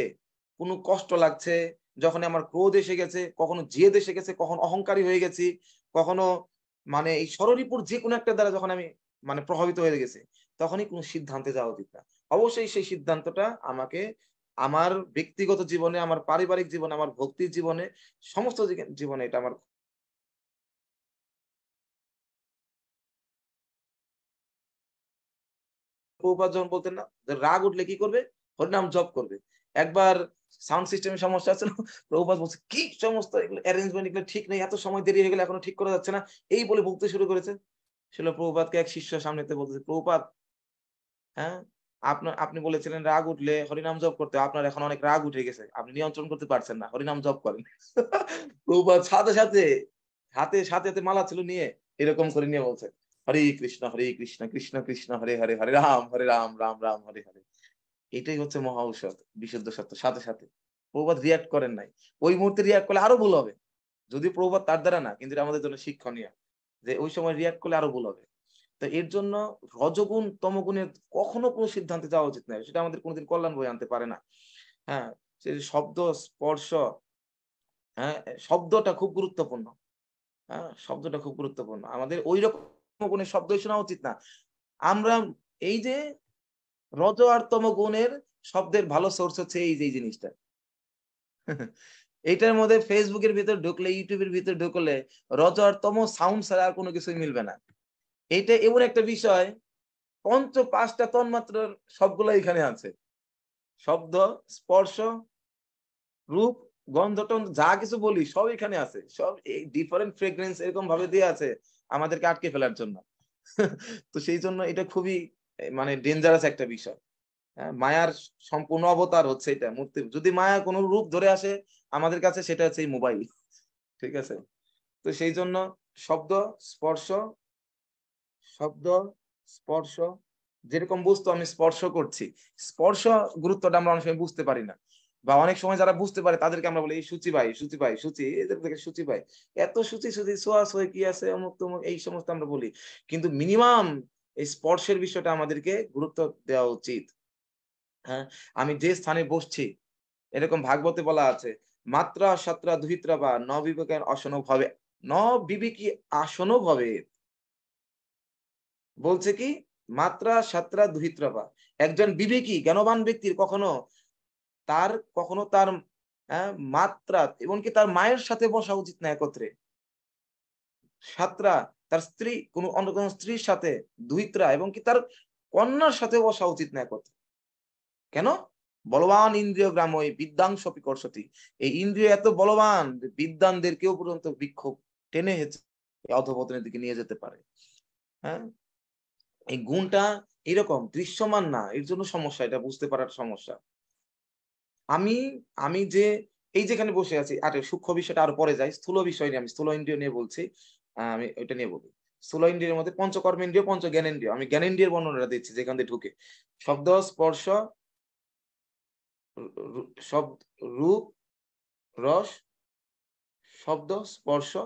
কোনো কষ্ট লাগছে, যখন আমার ক্রোধ এসে গেছে, কখনো জেদ এসে গেছে, কখনো অহংকারী হয়ে গেছি, কখনো মানে এই ষড়রিপুর যে কোনো একটা দ্বারা যখন আমি মানে প্রভাবিত হয়ে গেছি, তখনই কোনো সিদ্ধান্তে যাওয়া উচিত না। অবশ্যই সেই সিদ্ধান্তটা আমাকে আমার ব্যক্তিগত জীবনে, আমার পারিবারিক জীবনে, আমার ভক্তির জীবনে, সমস্ত জীবনে এটা আমার প্রভুপাদ যখন বলতেন না যে রাগ উঠলে কি করবে? হরিনাম জপ করবে। একবার সাউন্ড সিস্টেমের সমস্যা আছে না? প্রভুপাদ বলছে, "কি সমস্ত এগুলো অ্যারেঞ্জমেন্ট এগুলো ঠিক নেই। এত সময় দেরি হয়ে গেলে এখনো ঠিক করা যাচ্ছে না।" এই বলে বকতে শুরু করেছে। শিল প্রভুপাদকে এক শিষ্য সামনেতে বলতেছে, "প্রভুপাদ, হ্যাঁ? আপনি বলেছিলেন রাগ উঠলে হরিনাম জপ করতে। আপনার এখন অনেক রাগ উঠে গেছে। আপনি নিয়ন্ত্রণ করতে পারছেন না। হরিনাম জপ করেন।" প্রভুপাদ সাথে, সাথে হাতে মালা ছিল নিয়ে এরকম করে নিয়ে বলছে, "হরে কৃষ্ণ, কৃষ্ণ কৃষ্ণ হরে হরে, হরে রাম, রাম রাম হরে হরে।" এটাই হচ্ছে মহা ঔষধ, বিশুদ্ধ সত্য। সাথে, সাথে। প্রভুপাদ রিঅ্যাক্ট করেন নাই। ওই মুহূর্তে রিঅ্যাক্ট করলে আরো ভুল হবে। যদিও প্রভুপাদ তার দ্বারা না, কিন্তু এটা আমাদের জন্য শিক্ষণীয়। যে ওই সময় রিঅ্যাক্ট করলে আরো ভুল হবে। তো এর জন্য রজগুণ, তমগুণের কখনো কোনো সিদ্ধান্তে যাওয়া উচিত নয়। সেটা আমাদের কোনোদিন কল্যাণ বয়ে আনতে পারে না। হ্যাঁ? সে শব্দ, স্পর্শ, হ্যাঁ? শব্দটা খুব গুরুত্বপূর্ণ। হ্যাঁ? শব্দটা খুব গুরুত্বপূর্ণ। আমাদের ঐরকম গুণের শব্দই শোনা উচিত না। আমরা এই যে রজ আর তমগুণের শব্দের ভালো সোর্স হচ্ছে এই যে এই জিনিসটা। এইটার মধ্যে ফেসবুকের ভিতর ঢুকলে, ইউটিউবের ভিতর ঢুকলে রজ আর তম সাউন্ড ছাড়া আর কোনো কিছুই মিলবে না। এইটা এমন একটা বিষয়, পাঁচটা তন্মাত্রার সবগুলো এখানে আছে। শব্দ, স্পর্শ, রূপ, গন্ধ টন্ধ যা কিছু বলি সব এখানে আছে। সব এই ডিফারেন্ট ফ্রেগ্রেন্স এরকম ভাবে দিয়ে আছে আমাদেরকে আটকে ফেলার জন্য। তো সেই জন্য এটা খুবই মানে ডেঞ্জারাস একটা বিষয়। হ্যাঁ, মায়ার সম্পূর্ণ অবতার হচ্ছে এটা মূর্তি। যদি মায়া কোনো রূপ ধরে আসে আমাদের কাছে, সেটা হচ্ছে এই মোবাইল। ঠিক আছে? তো সেই জন্য শব্দ, স্পর্শ, শব্দ, স্পর্শ, যেরকম বস্তু আমি স্পর্শ করছি, স্পর্শ গুরুত্বটা আমরা অনেক সময় বুঝতে পারি না। বা অনেক সময় যারা বুঝতে পারে তাদেরকে আমরা বলি, এই সূচি ভাই, সূচি ভাই, সূচি, এদের থেকে সূচি ভাই, এত সূচি সূচি ছোঁয়া ছুঁয়ে কি আছে, অমুক তমুক, এই সমস্ত আমরা বলি। কিন্তু মিনিমাম এই স্পর্শের বিষয়টা আমাদেরকে গুরুত্ব দেওয়া উচিত। হ্যাঁ, আমি যে স্থানে বসছি, এরকম ভাগবতে বলা আছে, মাত্রা সাত্রা দুহিত্রা বা ন বিবেকের আসন ভাবে, ন বিবেকী আসন ভাবে। বলছে কি, মাত্রা সাত্রা দুহিত্রা বা, একজন বিবেকী জ্ঞানবান ব্যক্তির কখনো তার মাত্রা এমনকি তার মায়ের সাথে বসা উচিত না একত্রে। সাত্রা তার স্ত্রী, অন্য কোনো স্ত্রীর সাথে, দুহিত্রা এবং কি তার কন্যার সাথে বসা উচিত না একত্রে। কেন? বলবান ইন্দ্রিয় গ্রামই বিদ্যাংশ বিকর্ষতি। এই ইন্দ্রিয় এত বলবান যে বিদ্বানদেরকেও পর্যন্ত বিক্ষোভ টেনে হেঁচে অধঃপতনের দিকে নিয়ে যেতে পারে। হ্যাঁ, এই গুণটা এরকম দৃশ্যমান না, এর জন্য সমস্যা, এটা বুঝতে পারার সমস্যা। আমি আমি যে এই যেখানে বসে আছি, আর সূক্ষ্ম বিষয়টা আরো পরে যাই, স্থূল বিষয় নিয়ে, আমি স্থূল ইন্দ্রিয় নিয়ে বলছি। আমি ওইটা নিয়ে বলি। স্থূল ইন্দ্রিয়ের মধ্যে পঞ্চকর্মেন্দ্রিয়, পঞ্চ জ্ঞানেন্দ্রিয়। আমি জ্ঞানেন্দ্রিয়ের বর্ণনাটা দিচ্ছি যেখান দিয়ে ঢুকে। শব্দ, স্পর্শ, শব্দ, রূপ, রস, শব্দ, স্পর্শ,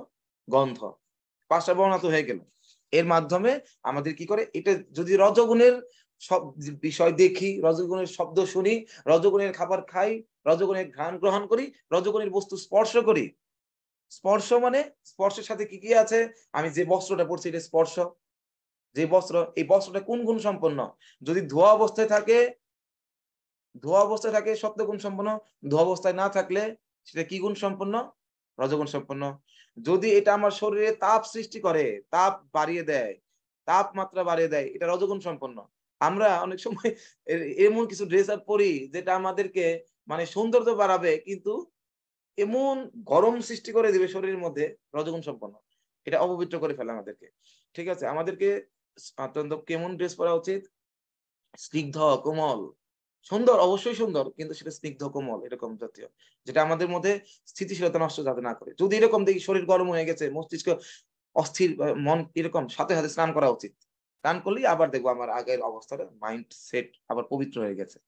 গন্ধ, পাঁচটা বর্ণনা তো হয়ে গেল। এর মাধ্যমে আমাদের কি করে, এটা যদি রজগুণের সব বিষয় দেখি, রজগুণের শব্দ শুনি, রজগুণের খাবার খাই, রজগুণের ঘ্রাণ গ্রহণ করি, রজগুণের বস্তু স্পর্শ করি। স্পর্শ মানে স্পর্শের সাথে কি কি আছে? আমি যে বস্ত্রটা পরছি এটা স্পর্শ। যে বস্ত্র, এই বস্ত্রটা কোন গুণ সম্পন্ন? যদি ধোয়া অবস্থায় থাকে সত্ত্বগুণ সম্পন্ন। ধোয়া অবস্থায় না থাকলে সেটা কি গুণ সম্পন্ন? রজগুণ সম্পন্ন। যদি এটা আমার শরীরে তাপ সৃষ্টি করে, তাপ বাড়িয়ে দেয়, তাপমাত্রা বাড়িয়ে দেয়, এটা রজগুণ সম্পন্ন। আমরা অনেক সময় এমন কিছু ড্রেস আপ পরি যেটা আমাদেরকে মানে সৌন্দর্য বাড়াবে, কিন্তু এমন গরম সৃষ্টি করে দিবে শরীরের মধ্যে, রজগুণ সম্পন্ন। এটা অপবিত্র করে ফেলে আমাদেরকে। ঠিক আছে? আমাদেরকে অত্যন্ত কেমন ড্রেস পরা উচিত? স্নিগ্ধ, কোমল, সুন্দর, অবশ্যই সুন্দর, কিন্তু সেটা স্নিগ্ধ, কোমল, এরকম জাতীয়, যেটা আমাদের মধ্যে স্থিতিশীলতা নষ্ট যাতে না করে। যদি এরকম দেখি শরীর গরম হয়ে গেছে, মস্তিষ্ক অস্থির, মন এরকম, সাথে সাথে স্নান করা উচিত। স্নান করলেই আবার দেখবো আমার আগের অবস্থাটা, মাইন্ড সেট আবার পবিত্র হয়ে গেছে।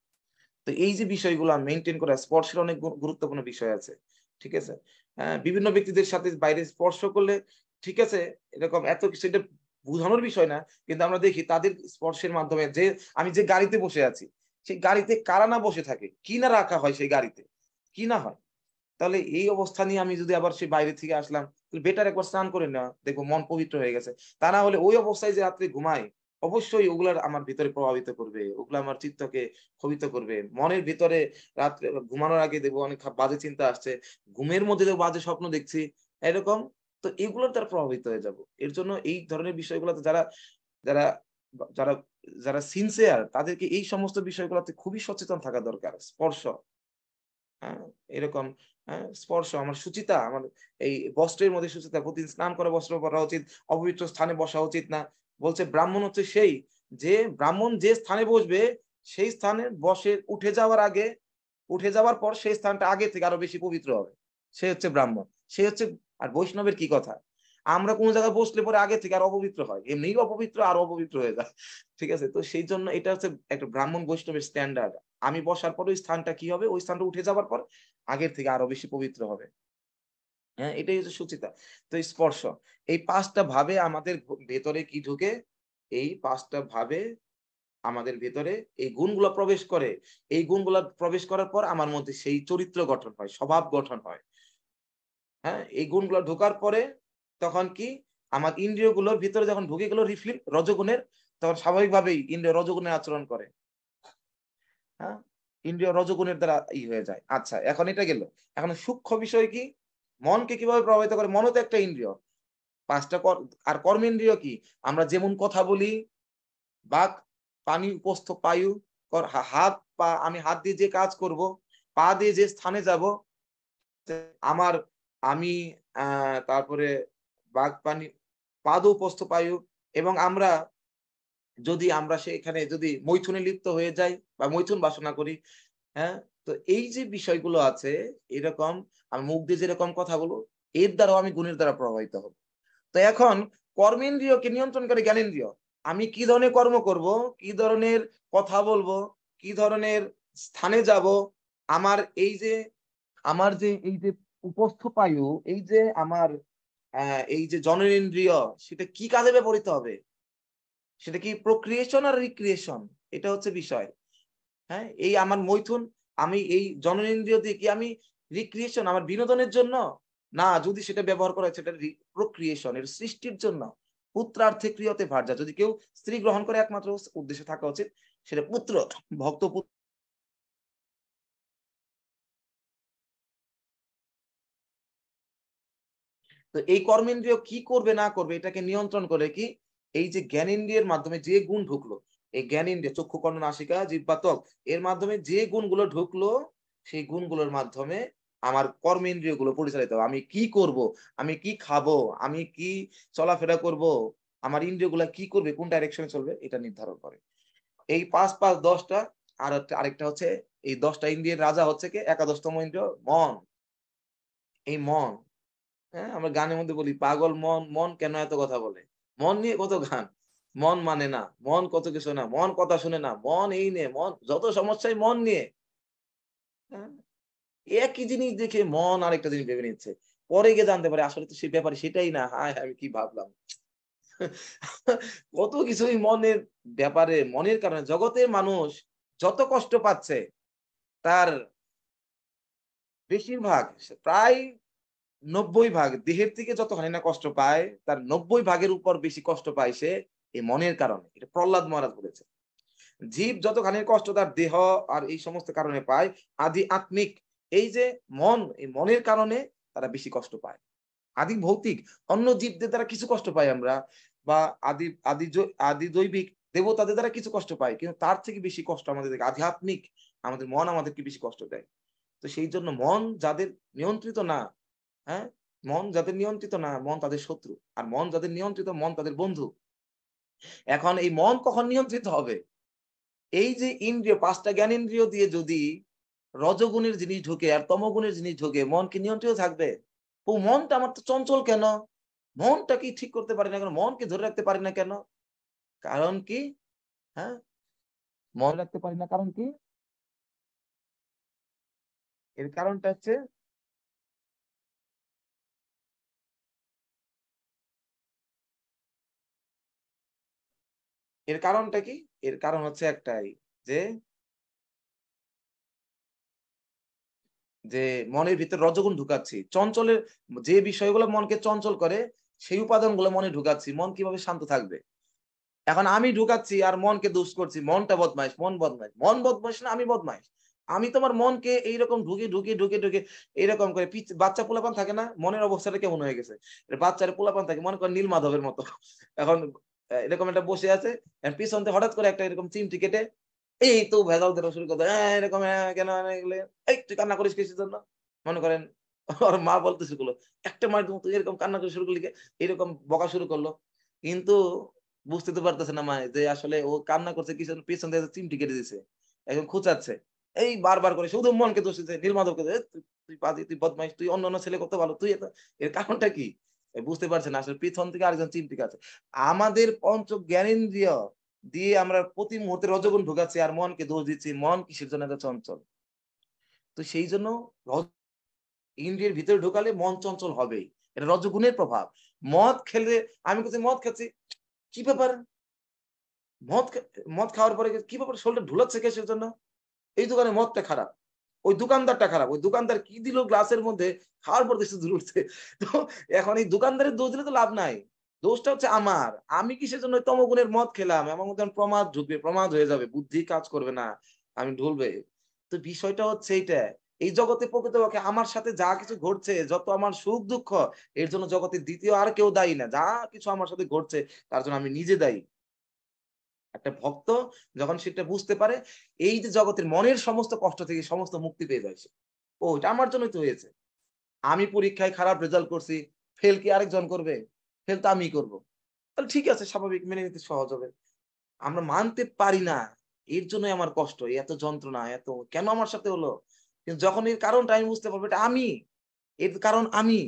তো এই যে বিষয়গুলো মেনটেন করা, স্পর্শের অনেক গুরুত্বপূর্ণ বিষয় আছে। ঠিক আছে? বিভিন্ন ব্যক্তিদের সাথে বাইরে স্পর্শ করলে, ঠিক আছে, এরকম এত কিছু, এটা বোঝানোর বিষয় না, কিন্তু আমরা দেখি তাদের স্পর্শের মাধ্যমে, যে আমি যে গাড়িতে বসে আছি, সেই গাড়িতে কারা না বসে থাকে, কি না রাখা হয় সেই গাড়িতে, কি না হয়। তাহলে এই অবস্থা নিয়ে আমি যদি আবার সে বাইরে থেকে আসলাম, বেটার একবার স্নান করে নেওয়া, দেখবো মন পবিত্র হয়ে গেছে। তা না হলে ওই অবস্থায় যে রাত্রে ঘুমাই, অবশ্যই ওগুলার আমার ভিতরে প্রভাবিত করবে, ওগুলো আমার চিত্তকে ক্ষোভিত করবে। মনের ভিতরে রাত্রে ঘুমানোর আগে দেখবো অনেক বাজে চিন্তা আসছে, ঘুমের মধ্যে দেখবো বাজে স্বপ্ন দেখছি, এরকম। তো এগুলোর দ্বারা প্রভাবিত হয়ে যাব। এর জন্য এই ধরনের বিষয়গুলোতে যারা যারা যারা যারা সিনসিয়ার, তাদেরকে এই সমস্ত বিষয়গুলোতে খুবই সচেতন থাকা দরকার। স্পর্শ, হ্যাঁ, এরকম, হ্যাঁ, স্পর্শ, আমার শুচিতা, আমার এই বস্ত্রের মধ্যে শুচিতা, প্রতিদিন স্নান করে বস্ত্র পরা উচিত, অপবিত্র স্থানে বসা উচিত না। বলছে ব্রাহ্মণ হচ্ছে সেই, যে ব্রাহ্মণ যে স্থানে বসবে সেই স্থানে বসে উঠে যাওয়ার আগে, উঠে যাওয়ার পর সেই স্থানটা আগে থেকে আরো বেশি পবিত্র হবে। সে হচ্ছে ব্রাহ্মণ, সে হচ্ছে। আর বৈষ্ণবের কি কথা, আমরা কোন জায়গায় বসলে পরে আগে থেকে আর অপবিত্র হয়, এমনিই অপবিত্র আর অপবিত্র হয়ে যায়। ঠিক আছে, তো সেই জন্য এটা হচ্ছে একটা ব্রাহ্মণ বৈষ্ণবের স্ট্যান্ডার্ড। আমি বসার পর ওই স্থানটা কি হবে, ওই স্থানটা উঠে যাওয়ার পর আগের থেকে আরো বেশি পবিত্র হবে। হ্যাঁ, এটাই হচ্ছে সুচিতা। তো স্পর্শ, এই পাঁচটা ভাবে আমাদের ভেতরে কি ঢুকে, এই পাঁচটা ভাবে আমাদের ভেতরে এই গুণগুলো প্রবেশ করে। এই গুণগুলো প্রবেশ করার পর আমার মধ্যে সেই চরিত্র গঠন হয়, স্বভাব গঠন হয়। হ্যাঁ, এই গুণগুলো ঢোকার পরে তখন কি, আমার ইন্দ্রিয়গুলোর ভিতরে যখন ঢুকে গেল রিফিল রজগুণের, তখন স্বাভাবিকভাবেই ইন্দ্রিয় রজগুণের আচরণ করে। হ্যাঁ, ইন্দ্রিয় রজগুণের দ্বারা হয়ে যায়। আচ্ছা, এখন এটা গেল। এখন সূক্ষ্ম বিষয় কি, মনকে কিভাবে প্রভাবিত করে। মনও তো একটা ইন্দ্রিয়, পাঁচটা আর কর্মেন্দ্রিয় কি, আমরা যেমন কথা বলি, বাক, পানি, উপস্থ পায়ু, হাত পা, আমি হাত দিয়ে যে কাজ করব, পা দিয়ে যে স্থানে যাব, আমার, আমি, তারপরে বাক, পানি, পাদ, উপস্থ পায়ু, এবং আমরা যদি আমরা সেখানে যদি মৈথুনে লিপ্ত হয়ে যাই বা মৈথুন বাসনা করি, হ্যাঁ, তো এই যে বিষয়গুলো আছে, এরকম আমি মুখ দিয়ে যেরকম কথা বলবো, এর দ্বারাও আমি গুণের দ্বারা প্রভাবিত হব। তো এখন কর্মেন্দ্রিয়কে নিয়ন্ত্রণ করে জ্ঞানেন্দ্রিয়। আমি কি ধরনের কর্ম করব, কি ধরনের কথা বলবো, কি ধরনের স্থানে যাব, আমার এই যে, আমার যে এই যে উপস্থ পায়ু, এই যে আমার এই যে জননেন্দ্রিয়, সেটা কি কাজে ব্যবহৃত হবে, সেটা কি প্রক্রিয়েশন আর রিক্রিয়েশন, এটা হচ্ছে বিষয়। হ্যাঁ, এই আমার মৈথুন, আমি এই জননেন্দ্রিয় দিয়ে কি আমি রিক্রিয়েশন, আমার বিনোদনের জন্য, না, যদি সেটা ব্যবহার করা হয় সেটা প্রক্রিয়েশন, এর সৃষ্টির জন্য। পুত্রার্থে ক্রিয়তে ভার্যা, যদি কেউ স্ত্রী গ্রহণ করে একমাত্র উদ্দেশ্য থাকা উচিত সেটা পুত্র, ভক্ত পুত্র। তো এই কর্মেন্দ্রিয় কি করবে না করবে এটাকে নিয়ন্ত্রণ করে কি, এই যে জ্ঞানেন্দ্রিয়ের মাধ্যমে যে গুণ ঢুকলো, এই জ্ঞানেন্দ্রিয় চক্ষু, কর্ণ, নাসিকা, জিহ্বা, ত্বক, এর মাধ্যমে যে গুণগুলো ঢুকলো, সেই গুণগুলোর মাধ্যমে আমার কর্মেন্দ্রিয় গুলো পরিচালিত হবে। আমি কি করব, আমি কি খাবো, আমি কি চলাফেরা করব, আমার ইন্দ্রিয় গুলা কি করবে, কোন ডাইরেকশনে চলবে, এটা নির্ধারণ করে। এই ৫ ৫ ১০টা। আর আরেকটা হচ্ছে, এই 10টা ইন্দ্রিয়ের রাজা হচ্ছে কি, একাদশতম ইন্দ্রিয় মন। এই মন, হ্যাঁ, আমরা গানের মধ্যে বলি পাগল মন, মন কেন এত কথা বলে, মন নিয়ে কত গান, মন মানে না, মন কত কিছু না, মন কথা শুনে না, মন এই নিয়ে, মন যত সমস্যাই মন নিয়ে। হ্যাঁ, একই জিনিস দেখে মন আরেকটা জিনিস ভেবে নিচ্ছে, পরে গিয়ে জানতে পারে আসলে তো সেই ব্যাপারে সেটাই না। হায় আমি কি ভাবলাম। কত কিছুই মনের ব্যাপারে, মনের কারণে জগতের মানুষ যত কষ্ট পাচ্ছে, তার বেশিরভাগ, প্রায় ৯০ ভাগ দেহের থেকে যতখানি না কষ্ট পায়, তার ৯০ ভাগের উপর বেশি কষ্ট পায় সে এই মনের কারণে। এটা প্রহ্লাদ মহারাজ বলেছে। জীব যতখানি কষ্ট তার দেহ আর এই সমস্ত কারণে পায়, আদি আত্মিক, এই যে মন, এই মনের কারণে তারা বেশি কষ্ট পায়। আদি ভৌতিক অন্য জীবদের দ্বারা কিছু কষ্ট পাই আমরা, বা আদি আদি আদি দৈবিক দেবতাদের দ্বারা কিছু কষ্ট পাই, কিন্তু তার থেকে বেশি কষ্ট আমাদের আধ্যাত্মিক, আমাদের মন আমাদেরকে বেশি কষ্ট দেয়। তো সেই জন্য মন যাদের নিয়ন্ত্রিত না, হ্যাঁ, মন যাদের নিয়ন্ত্রিত না, মন তাদের শত্রু। আর মন যাদের নিয়ন্ত্রিত, মন তাদের বন্ধু। এখন এই মন কখন নিয়ন্ত্রিত হবে, এই যে ইন্দ্রিয়, 5টা জ্ঞানেন্দ্রিয় দিয়ে যদি রজগুণের জিনিস ঢুকে আর তমগুণের জিনিস ঢুকে, মন কি নিয়ন্ত্রিত থাকবে? ও মনটা আমার তো চঞ্চল কেন, মনটা কি ঠিক করতে পারি না কেন, মনকে ধরে রাখতে পারি না কেন, কারণ কি, হ্যাঁ, মনে রাখতে পারি না কারণ কি, এর কারণটা হচ্ছে, এর কারণটা কি, এর কারণ হচ্ছে একটাই, যে যে মনের ভিতর রজগুণ ঢুকাচ্ছি, চঞ্চলের যে বিষয়গুলো মনকে চঞ্চল করে সেই উপাদানগুলো মনে ঢুকাচ্ছি, মন কিভাবে শান্ত থাকবে। এখন আমি ঢুকাচ্ছি আর মনকে দোষ করছি, মনটা বদমাইশ, মন বদমাইশ, মন বদমাইশ না আমি বদমাইশ। আমি তোমার মনকে এইরকম ঢুকে এরকম করে বাচ্চা পোলাপান থাকে না, মনের অবস্থাটা কেমন হয়ে গেছে, বাচ্চার পোলাপান থাকে মনে করেন নীল মাধবের মতো। এখন এরকম একটা বসে আছে, পিছন থেকে হঠাৎ করে একটা এরকম চিমটি কেটে এই তো ভেজাল দেওয়া শুরু করতে, এরকম কেন এগুলো, এই তুই কান্না করিস কিসের জন্য, মনে করেন ওর মা বলতে শুরু করলো, একটা মার তুই এরকম কান্না করে শুরু করলি, এরকম বকা শুরু করলো। কিন্তু বুঝতে তো পারতেছে না মা যে আসলে ও কান্না করছে কিছু পিছন দিয়ে চিমটি কেটে দিছে, এখন খোঁচাচ্ছে, এই বারবার করে শুধু মনকে দোষ দিচ্ছে, নীলমাধবকে তুই পাজি, তুই বদমাইশ, তুই অন্য ছেলে করতে ভালো, তুই এর কারণটা কি বুঝতে পারছে না, আসলে পিছন থেকে আরেকজন চিমটি কাছে। আমাদের পঞ্চ জ্ঞানেন্দ্রিয় দিয়ে আমরা প্রতি মুহূর্তে রজগুণ ঢুকাচ্ছি আর মনকে দোষ দিচ্ছি, মন কিসের জন্য এত চঞ্চল। তো সেই জন্য ইন্দ্রিয়ের ভিতরে ঢোকালে মন চঞ্চল হবেই, এটা রজগুণের প্রভাব। মদ খেলে, আমি বলছি মদ খাচ্ছি, কি ব্যাপার, মদ মদ খাওয়ার পরে কি ব্যাপার, শরীরটা ঢুলাচ্ছে কিসের জন্য, এই দোকানে মদটা খারাপ, ওই দোকানদারটা খারাপ, ওই দোকানদার কি দিল গ্লাসের মধ্যে, খাওয়ার পর দেশে দূর উঠছে। তো এখন এই দোকানদারের দোষ দিলে তো লাভ নাই, দোষটা হচ্ছে আমার, আমি কিসের জন্য তমগুণের মদ খেলাম, আমার মধ্যে প্রমাদ ঢুকবে, প্রমাদ হয়ে যাবে, বুদ্ধি কাজ করবে না, আমি ঢুলবে। তো বিষয়টা হচ্ছে এইটা, এই জগতে প্রকৃতপক্ষে আমার সাথে যা কিছু ঘটছে, যত আমার সুখ দুঃখ, এর জন্য জগতের দ্বিতীয় আর কেউ দায়ী না, যা কিছু আমার সাথে ঘটছে তার জন্য আমি নিজে দায়ী। একটা ভক্ত যখন সেটা বুঝতে পারে, এই যে জগতের মনের সমস্ত কষ্ট থেকে সমস্ত মুক্তি পেয়ে যায় সে, ও এটা আমার জন্যই তো হয়েছে, আমি পরীক্ষায় খারাপ রেজাল্ট করছি, ফেল কি আরেকজন করবে, ফেল তো আমি করব, তাহলে ঠিক আছে, স্বাভাবিক, মেনে নিতে সহজ হবে। আমরা মানতে পারি না, এর জন্যই আমার কষ্ট, এত যন্ত্রণা, এত কেন আমার সাথে হলো। কিন্তু যখন এর কারণটা আমি বুঝতে পারবো এটা আমি, এর কারণ আমি,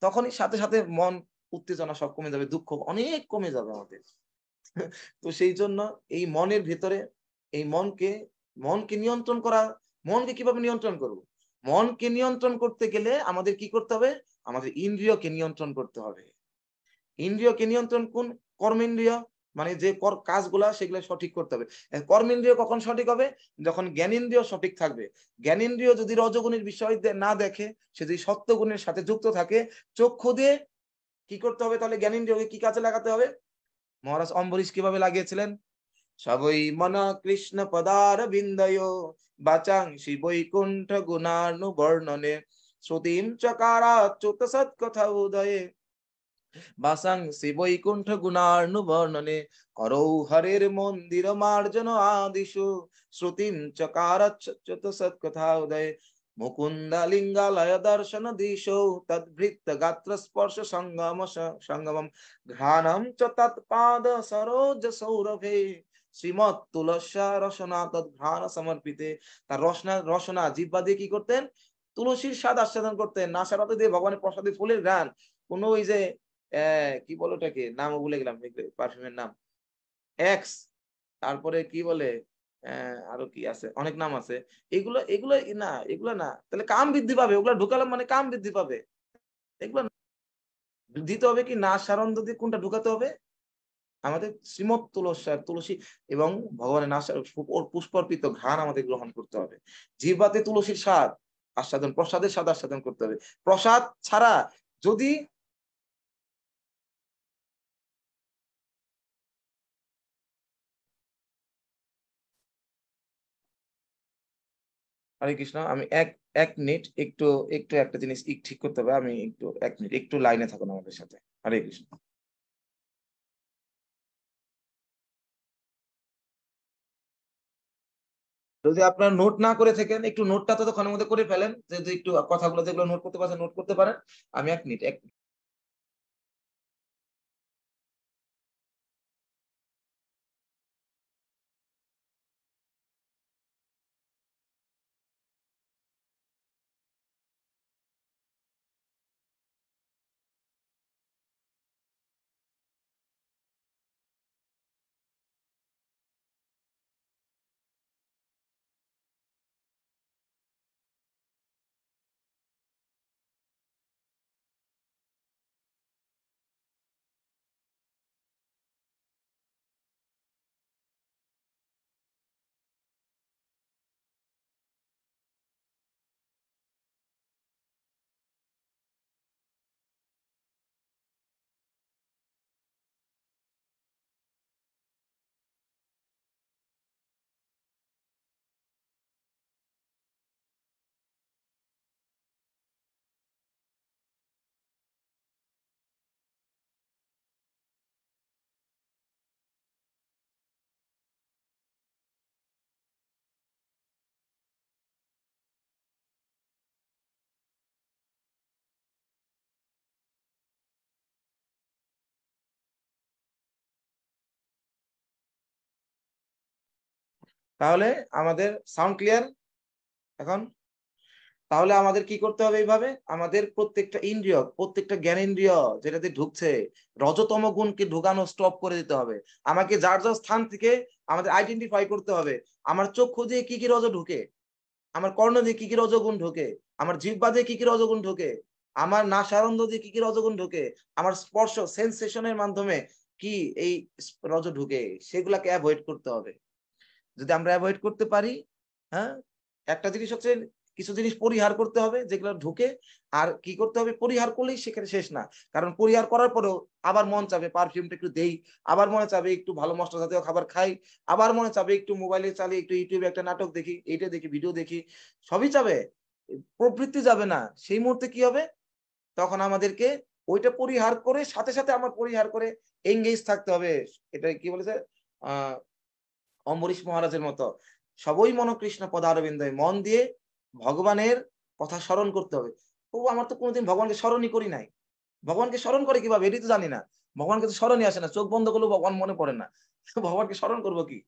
তখনই সাথে সাথে মন উত্তেজনা সব কমে যাবে, দুঃখ অনেক কমে যাবে আমাদের। তো সেই জন্য এই মনের ভেতরে, এই মনকে মনকে নিয়ন্ত্রণ করা, মনকে কিভাবে নিয়ন্ত্রণ করব, মনকে নিয়ন্ত্রণ করতে গেলে আমাদের কি করতে হবে, আমাদের ইন্দ্রিয়কে নিয়ন্ত্রণ করতে হবে। ইন্দ্রিয়কে নিয়ন্ত্রণ কোন, কর্মেন্দ্রিয়, মানে যে কাজগুলা সেগুলো সঠিক করতে হবে। কর্মেন্দ্রিয় কখন সঠিক হবে, যখন জ্ঞানেন্দ্রিয় সঠিক থাকবে। জ্ঞানেন্দ্রিয় যদি রজগুণের বিষয় না দেখে, সে যদি সত্যগুণের সাথে যুক্ত থাকে, চক্ষু দিয়ে কি করতে হবে, তাহলে জ্ঞানেন্দ্রিয়কে কি কাজে লাগাতে হবে, মহারাজ অম্বরীশ কিভাবে লাগিয়েছিলেন, সবই মনা কৃষ্ণ পদার বিন্দয় বাচাংশি বৈকুণ্ঠ গুণানুবর্ণনে শ্রুতিম চকারাচ্যুত সৎকথা উদয়ে বাসাংসি বৈকুণ্ঠ গুণানুবর্ণনে করৌ হরের মন্দির মার্জন আদিশু শ্রুতিম চকারাচ্যুত সৎকথা উদয়ে মুকুন্দা লিঙ্গালয় দর্শন দিশৌ তদ্ভৃত্ত গাত্র স্পর্শ সঙ্গমম ঘ্রাণম চ তৎপাদ সরোজ সৌরভে শ্রীমৎ তুলসা রসনা তদ্ঘ্রাণ সমর্পিতে। তার রসনা জিহ্বা দিয়ে কি করতেন, তুলসীর স্বাদ আস্বাদন করতেন, নাসারত দিয়ে ভগবানের প্রসাদে ফুলের ঘ্রাণ, কোন ওই যে কি বলে ওটাকে, নাম ভুলে গেলাম পারফিউমের নাম, এক্স, তারপরে কি বলে, আরো কি আছে, অনেক নাম আছে, এগুলো এগুলো না, এগুলো না, তাহলে কাম বৃদ্ধি পাবে, ওগুলো ঢুকালাম মানে কাম বৃদ্ধি পাবে, এগুলো দিতে হবে কি, না সারন্দ দিয়ে কোনটা ঢুকাতে হবে, আমাদের শ্রীমৎ তুলসার তুলসী এবং ভগবানের নাসার পুষ্পর্পিত ঘ্রাণ আমাদের গ্রহণ করতে হবে। জিহ্বাতে তুলসীর স্বাদ আস্বাদন, প্রসাদের স্বাদ আস্বাদন করতে হবে। প্রসাদ ছাড়া যদি, হরে কৃষ্ণ, আমি এক এক মিনিট একটু, একটু একটা জিনিস ঠিক করতে হবে, আমি একটু এক মিনিট একটু লাইনে থাকুন আমাদের সাথে। হরে কৃষ্ণ। যদি আপনার নোট না করে থাকেন, একটু নোটটা ততক্ষণের মধ্যে করে ফেলেন, যদি একটু কথাগুলো যেগুলো নোট করতে পারছেন নোট করতে পারেন। আমি এক মিনিট এক তাহলে আমাদের সাউন্ড ক্লিয়ার এখন? তাহলে আমাদের কি করতে হবে? এইভাবে আমাদের প্রত্যেকটা ইন্দ্রিয়, প্রত্যেকটা জ্ঞানেন্দ্রিয় যেটাতে ঢুকছে, রজতম গুণকে ঢুকানো স্টপ করে দিতে হবে। আমাকে যার যার স্থান থেকে আমাদের আইডেন্টিফাই করতে হবে। আমার চক্ষু দিয়ে কি কি রজ ঢুকে, আমার কর্ণ দিয়ে কি কি রজগুণ ঢোকে, আমার জিহ্বা দিয়ে কি কি রজগুণ ঢোকে, আমার নাসারন্ধ্র দিয়ে কি কি রজগুণ ঢোকে, আমার স্পর্শ সেন্সেশনের মাধ্যমে কি এই রজ ঢুকে, সেগুলাকে অ্যাভয়েড করতে হবে। যদি আমরা অ্যাভয়েড করতে পারি, হ্যাঁ, একটা জিনিস হচ্ছে কিছু জিনিস পরিহার করতে হবে যেগুলো ঢুকে, আর কি করতে হবে? পরিহার করলেই সেখানে শেষ না, কারণ পরিহার করার পরেও আবার মন চাবে পারফিউমটা একটু দেই, আবার মনে চাবে একটু ভালো মশলা জাতীয় খাবার খাই, আবার মনে চাবে একটু মোবাইলে চালিয়ে একটু ইউটিউবে একটা নাটক দেখি, এইটা দেখি, ভিডিও দেখি, সবই চাবে, প্রবৃত্তি যাবে না। সেই মুহূর্তে কি হবে? তখন আমাদেরকে ওইটা পরিহার করে সাথে সাথে আমার পরিহার করে এঙ্গেজ থাকতে হবে। এটা কি বলেছে আহ অম্বরীশ মহারাজের মতো, সবই মন কৃষ্ণ পদারবিন্দে, মন দিয়ে ভগবানের কথা স্মরণ করতে হবে। ও আমার তো কোনোদিন ভগবানকে স্মরণই করি নাই। ভগবানকে স্মরণ করে কিভাবে এটাই তো জানি না। ভগবানকে তো স্মরণই আসে না, চোখ বন্ধ করলেও ভগবান মনে পড়ে না। ভগবানকে স্মরণ করবো কি?